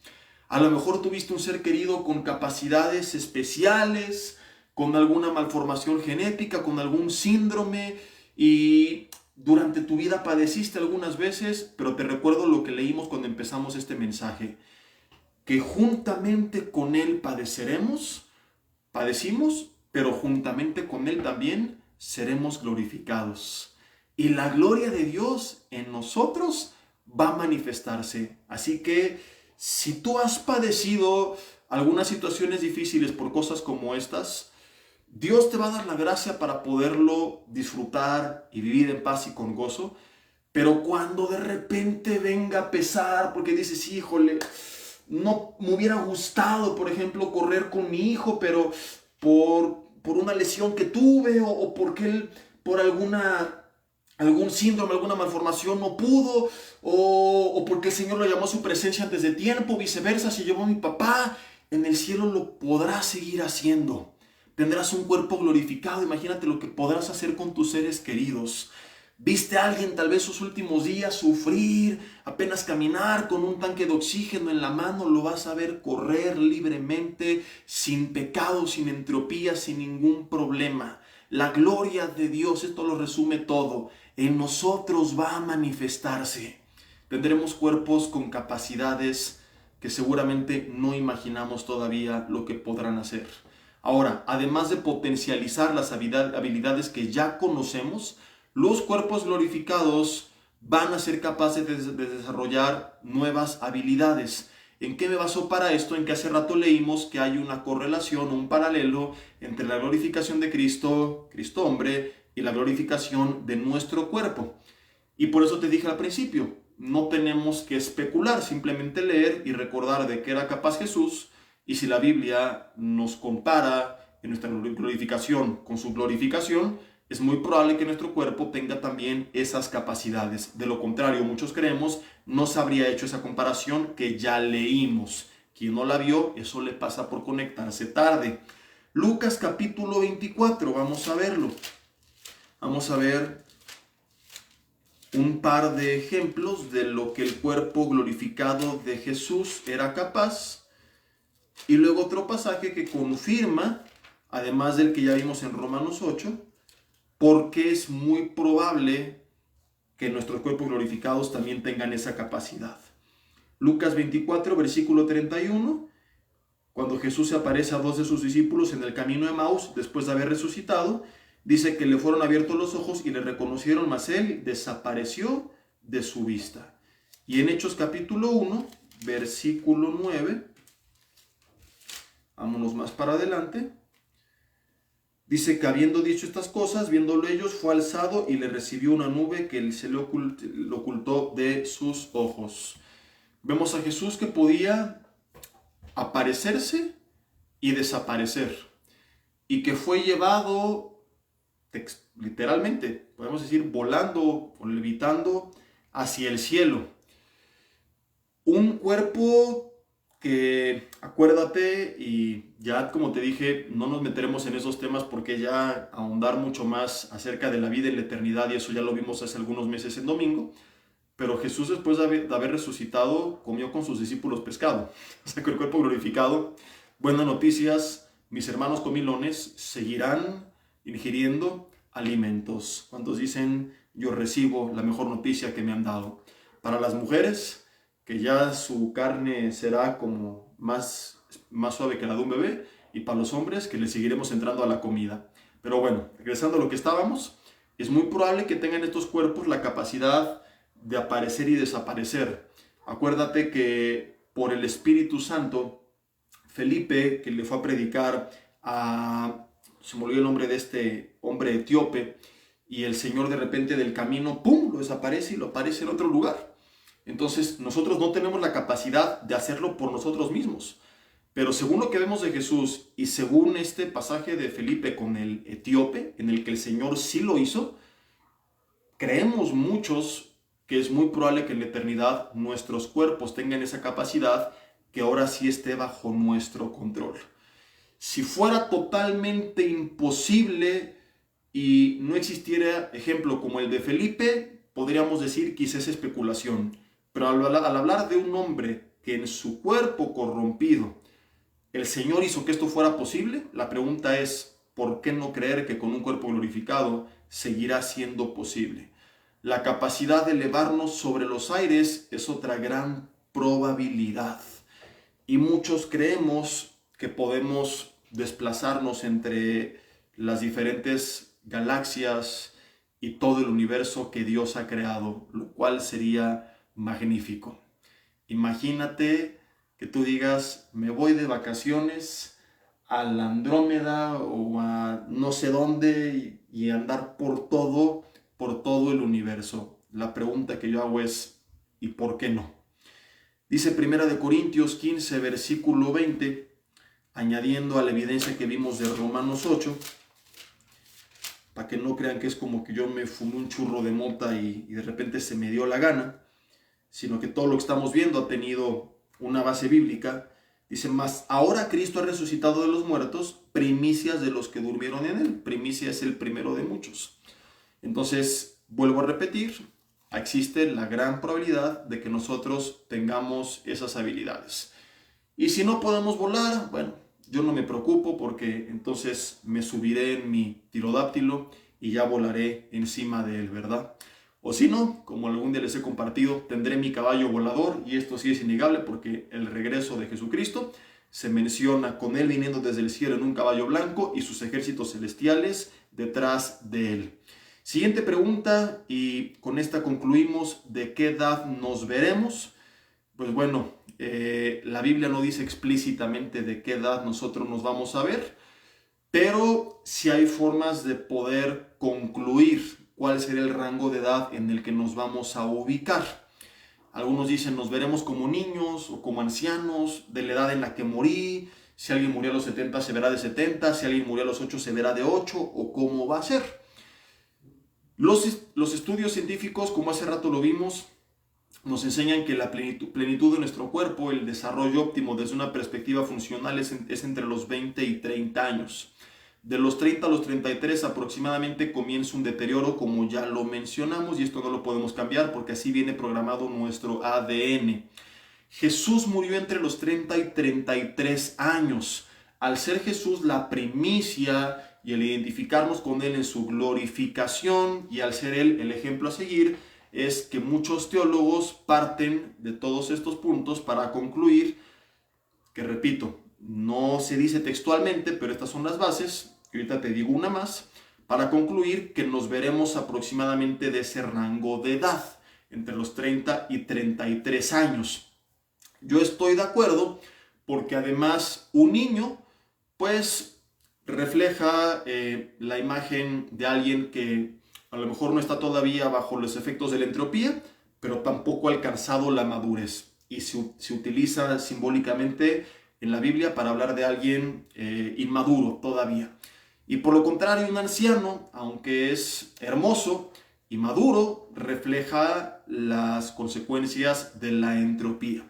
A lo mejor tuviste un ser querido con capacidades especiales, con alguna malformación genética, con algún síndrome y durante tu vida padeciste algunas veces, pero te recuerdo lo que leímos cuando empezamos este mensaje, que juntamente con Él padecimos, pero juntamente con Él también seremos glorificados. Y la gloria de Dios en nosotros va a manifestarse. Así que si tú has padecido algunas situaciones difíciles por cosas como estas, Dios te va a dar la gracia para poderlo disfrutar y vivir en paz y con gozo. Pero cuando de repente venga a pesar, porque dices, híjole, no me hubiera gustado, por ejemplo, correr con mi hijo, pero por una lesión que tuve o porque él, por algún síndrome, alguna malformación no pudo, o porque el Señor lo llamó a su presencia antes de tiempo, viceversa, si llevó a mi papá, en el cielo lo podrás seguir haciendo. Tendrás un cuerpo glorificado, imagínate lo que podrás hacer con tus seres queridos. Viste a alguien tal vez sus últimos días sufrir, apenas caminar con un tanque de oxígeno en la mano, lo vas a ver correr libremente, sin pecado, sin entropía, sin ningún problema. La gloria de Dios, esto lo resume todo, en nosotros va a manifestarse. Tendremos cuerpos con capacidades que seguramente no imaginamos todavía lo que podrán hacer. Ahora, además de potencializar las habilidades que ya conocemos, los cuerpos glorificados van a ser capaces de desarrollar nuevas habilidades. ¿En qué me baso para esto? En que hace rato leímos que hay una correlación, un paralelo entre la glorificación de Cristo, Cristo hombre, y la glorificación de nuestro cuerpo. Y por eso te dije al principio, no tenemos que especular, simplemente leer y recordar de qué era capaz Jesús, y si la Biblia nos compara en nuestra glorificación con su glorificación, es muy probable que nuestro cuerpo tenga también esas capacidades. De lo contrario, muchos creemos, no se habría hecho esa comparación que ya leímos. Quien no la vio, eso le pasa por conectarse tarde. Lucas capítulo 24, vamos a verlo. Vamos a ver un par de ejemplos de lo que el cuerpo glorificado de Jesús era capaz. Y luego otro pasaje que confirma, además del que ya vimos en Romanos 8, porque es muy probable que nuestros cuerpos glorificados también tengan esa capacidad. Lucas 24, versículo 31, cuando Jesús se aparece a dos de sus discípulos en el camino de Emaús, después de haber resucitado, dice que le fueron abiertos los ojos y le reconocieron, mas él desapareció de su vista. Y en Hechos capítulo 1, versículo 9, vámonos más para adelante, dice que habiendo dicho estas cosas, viéndolo ellos, fue alzado y le recibió una nube que se le ocultó de sus ojos. Vemos a Jesús que podía aparecerse y desaparecer, y que fue llevado literalmente, podemos decir, volando o levitando hacia el cielo. Un cuerpo que, acuérdate, y ya como te dije, no nos meteremos en esos temas porque ya ahondar mucho más acerca de la vida y la eternidad, y eso ya lo vimos hace algunos meses en domingo, pero Jesús después de haber resucitado comió con sus discípulos pescado, sacó el cuerpo glorificado. Buenas noticias, mis hermanos comilones seguirán ingiriendo alimentos. ¿Cuántos dicen, yo recibo la mejor noticia que me han dado? Para las mujeres, que ya su carne será como más suave que la de un bebé, y para los hombres, que le seguiremos entrando a la comida. Pero bueno, regresando a lo que estábamos, es muy probable que tengan estos cuerpos la capacidad de aparecer y desaparecer. Acuérdate que por el Espíritu Santo, Felipe, que le fue a predicar se me olvidó el nombre de este hombre etíope, y el Señor de repente del camino, ¡pum!, lo desaparece y lo aparece en otro lugar. Entonces nosotros no tenemos la capacidad de hacerlo por nosotros mismos. Pero según lo que vemos de Jesús y según este pasaje de Felipe con el etíope, en el que el Señor sí lo hizo, creemos muchos que es muy probable que en la eternidad nuestros cuerpos tengan esa capacidad que ahora sí esté bajo nuestro control. Si fuera totalmente imposible y no existiera ejemplo como el de Felipe, podríamos decir quizás es especulación. Pero al hablar de un hombre que en su cuerpo corrompido el Señor hizo que esto fuera posible, la pregunta es, ¿por qué no creer que con un cuerpo glorificado seguirá siendo posible? La capacidad de elevarnos sobre los aires es otra gran probabilidad. Y muchos creemos que podemos desplazarnos entre las diferentes galaxias y todo el universo que Dios ha creado, lo cual sería magnífico. Imagínate que tú digas, me voy de vacaciones a la Andrómeda o a no sé dónde y andar por todo el universo. La pregunta que yo hago es, ¿y por qué no? Dice 1 Corintios 15, versículo 20, añadiendo a la evidencia que vimos de Romanos 8, para que no crean que es como que yo me fumé un churro de mota y de repente se me dio la gana, sino que todo lo que estamos viendo ha tenido una base bíblica. Dice, mas ahora Cristo ha resucitado de los muertos, primicias de los que durmieron en él. Primicia es el primero de muchos. Entonces, vuelvo a repetir, existe la gran probabilidad de que nosotros tengamos esas habilidades. Y si no podemos volar, bueno, yo no me preocupo porque entonces me subiré en mi tirodáctilo y ya volaré encima de él, ¿verdad? O si no, como algún día les he compartido, tendré mi caballo volador, y esto sí es innegable porque el regreso de Jesucristo se menciona con él viniendo desde el cielo en un caballo blanco y sus ejércitos celestiales detrás de él. Siguiente pregunta, y con esta concluimos: ¿de qué edad nos veremos? Pues bueno, la Biblia no dice explícitamente de qué edad nosotros nos vamos a ver, pero sí hay formas de poder concluir cuál será el rango de edad en el que nos vamos a ubicar. Algunos dicen nos veremos como niños o como ancianos, de la edad en la que morí. Si alguien murió a los 70 se verá de 70, si alguien murió a los 8 se verá de 8, o cómo va a ser. Los estudios científicos, como hace rato lo vimos, nos enseñan que la plenitud de nuestro cuerpo, el desarrollo óptimo desde una perspectiva funcional es entre los 20 y 30 años. De los 30 a los 33 aproximadamente comienza un deterioro, como ya lo mencionamos, y esto no lo podemos cambiar porque así viene programado nuestro ADN. Jesús murió entre los 30 y 33 años. Al ser Jesús la primicia y el identificarnos con Él en su glorificación, y al ser Él el ejemplo a seguir, es que muchos teólogos parten de todos estos puntos para concluir que, repito, no se dice textualmente, pero estas son las bases, y ahorita te digo una más, para concluir que nos veremos aproximadamente de ese rango de edad, entre los 30 y 33 años. Yo estoy de acuerdo porque además un niño pues refleja la imagen de alguien que a lo mejor no está todavía bajo los efectos de la entropía, pero tampoco ha alcanzado la madurez. Y se utiliza simbólicamente en la Biblia para hablar de alguien inmaduro todavía. Y por lo contrario, un anciano, aunque es hermoso y maduro, refleja las consecuencias de la entropía.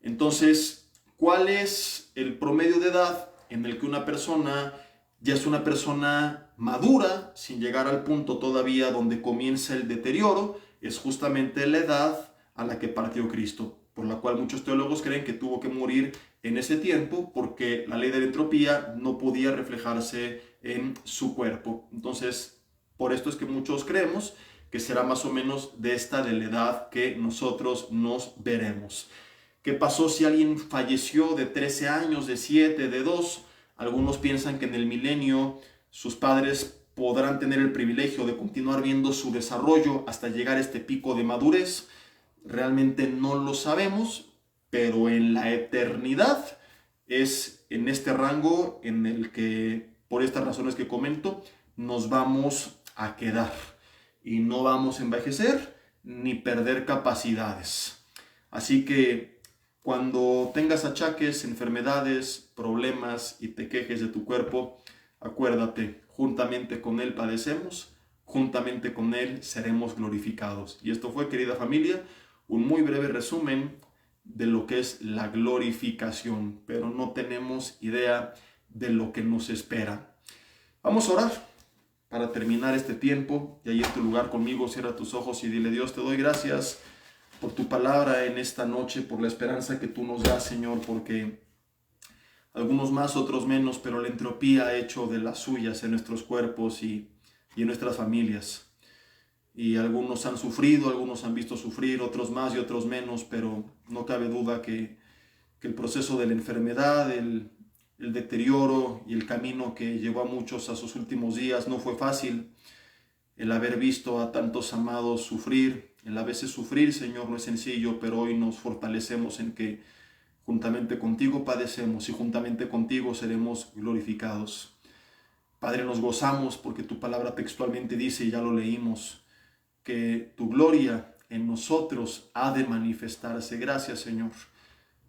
Entonces, ¿cuál es el promedio de edad en el que una persona ya es una persona madura, sin llegar al punto todavía donde comienza el deterioro? Es justamente la edad a la que partió Cristo, por la cual muchos teólogos creen que tuvo que morir en ese tiempo porque la ley de la entropía no podía reflejarse en su cuerpo. Entonces, por esto es que muchos creemos que será más o menos de la edad que nosotros nos veremos. ¿Qué pasó si alguien falleció de 13 años, de 7, de 2? Algunos piensan que en el milenio sus padres podrán tener el privilegio de continuar viendo su desarrollo hasta llegar a este pico de madurez. Realmente no lo sabemos, pero en la eternidad es en este rango en el que, por estas razones que comento, nos vamos a quedar y no vamos a envejecer ni perder capacidades. Así que cuando tengas achaques, enfermedades, problemas y te quejes de tu cuerpo, acuérdate, juntamente con Él padecemos, juntamente con Él seremos glorificados. Y esto fue, querida familia, un muy breve resumen de lo que es la glorificación, pero no tenemos idea de lo que nos espera. Vamos a orar para terminar este tiempo, y ahí en tu lugar conmigo cierra tus ojos y dile: Dios, te doy gracias por tu palabra en esta noche, por la esperanza que tú nos das, Señor, porque algunos más, otros menos, pero la entropía ha hecho de las suyas en nuestros cuerpos y en nuestras familias. Y algunos han sufrido, algunos han visto sufrir, otros más y otros menos, pero no cabe duda que el proceso de la enfermedad, el deterioro y el camino que llevó a muchos a sus últimos días no fue fácil. El haber visto a tantos amados sufrir, el a veces sufrir, Señor, no es sencillo, pero hoy nos fortalecemos en que juntamente contigo padecemos y juntamente contigo seremos glorificados. Padre, nos gozamos porque tu palabra textualmente dice, y ya lo leímos, que tu gloria en nosotros ha de manifestarse. Gracias, Señor,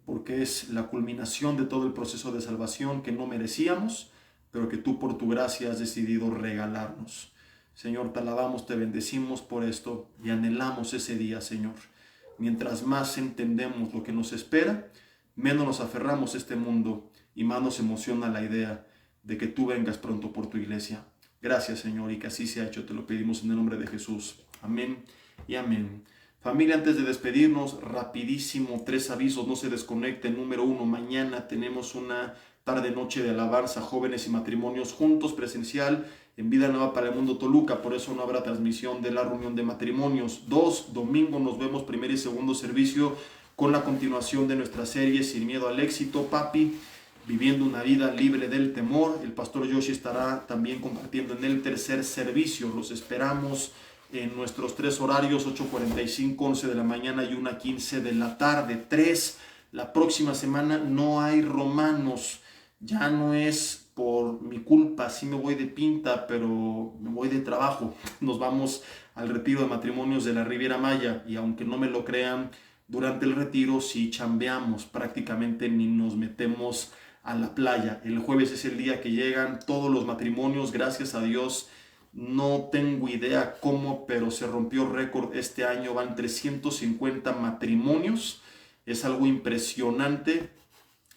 porque es la culminación de todo el proceso de salvación que no merecíamos, pero que tú por tu gracia has decidido regalarnos. Señor, te alabamos, te bendecimos por esto y anhelamos ese día, Señor. Mientras más entendemos lo que nos espera, menos nos aferramos a este mundo y más nos emociona la idea de que tú vengas pronto por tu iglesia. Gracias, Señor, y que así sea hecho. Te lo pedimos en el nombre de Jesús. Amén y amén. Familia, antes de despedirnos, rapidísimo, 3 avisos, no se desconecten. Número 1, mañana tenemos una tarde-noche de alabanza, jóvenes y matrimonios juntos, presencial, en Vida Nueva para el Mundo Toluca, por eso no habrá transmisión de la reunión de matrimonios. 2, domingo nos vemos, primer y segundo servicio, con la continuación de nuestra serie Sin Miedo al Éxito, papi. viviendo una vida libre del temor. El pastor Yoshi estará también compartiendo en el tercer servicio. Los esperamos en nuestros 3 horarios, 8:45, 11 de la mañana y 1:15 de la tarde. 3, la próxima semana no hay Romanos. Ya no es por mi culpa, sí me voy de pinta, pero me voy de trabajo. Nos vamos al retiro de matrimonios de la Riviera Maya y aunque no me lo crean, durante el retiro sí chambeamos, prácticamente ni nos metemos a la playa. El jueves es el día que llegan todos los matrimonios, gracias a Dios. No tengo idea cómo, pero se rompió récord este año. Van 350 matrimonios. Es algo impresionante.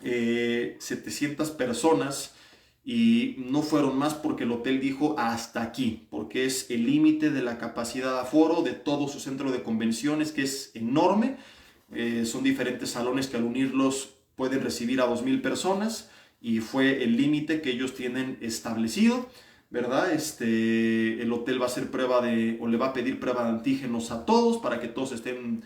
700 personas y no fueron más porque el hotel dijo hasta aquí, porque es el límite de la capacidad de aforo de todo su centro de convenciones, que es enorme. Son diferentes salones que al unirlos pueden recibir a 2,000 personas y fue el límite que ellos tienen establecido, ¿verdad? El hotel va a hacer le va a pedir prueba de antígenos a todos para que todos estén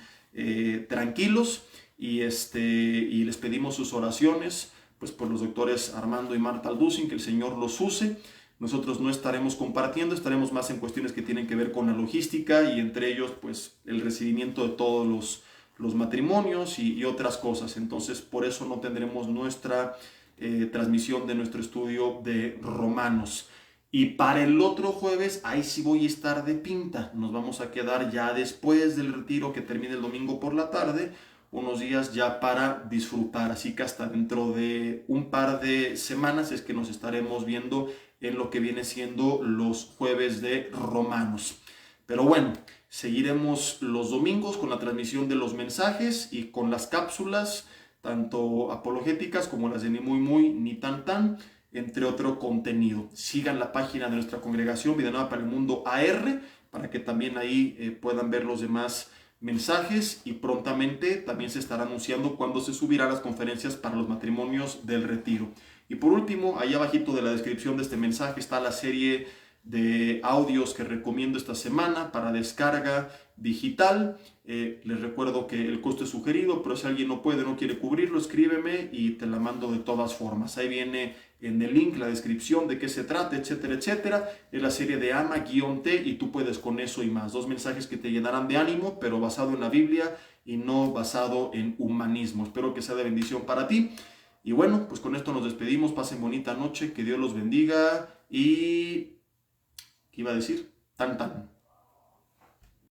tranquilos y les pedimos sus oraciones pues por los doctores Armando y Marta Alducin, que el Señor los use. Nosotros no estaremos compartiendo, estaremos más en cuestiones que tienen que ver con la logística y entre ellos pues el recibimiento de todos los matrimonios y otras cosas. Entonces por eso no tendremos nuestra transmisión de nuestro estudio de Romanos. Y para el otro jueves, ahí sí voy a estar de pinta. Nos vamos a quedar ya después del retiro que termine el domingo por la tarde, unos días ya para disfrutar. Así que hasta dentro de un par de semanas es que nos estaremos viendo en lo que viene siendo los jueves de Romanos. Pero bueno, seguiremos los domingos con la transmisión de los mensajes y con las cápsulas, tanto apologéticas como las de ni muy muy ni tan tan, entre otro contenido. Sigan la página de nuestra congregación Vida Nueva para el Mundo AR, para que también ahí puedan ver los demás mensajes y prontamente también se estará anunciando cuándo se subirán las conferencias para los matrimonios del retiro. Y por último, ahí abajito de la descripción de este mensaje está la serie de audios que recomiendo esta semana para descarga digital. Les recuerdo que el costo es sugerido, pero si alguien no puede, no quiere cubrirlo, escríbeme y te la mando de todas formas. Ahí viene en el link la descripción de qué se trata, etcétera, etcétera. Es la serie de Ama-T y tú puedes con eso y más. 2 mensajes que te llenarán de ánimo, pero basado en la Biblia y no basado en humanismo. Espero que sea de bendición para ti. Y bueno, pues con esto nos despedimos. Pasen bonita noche, que Dios los bendiga y... ¿qué iba a decir? Tan tan.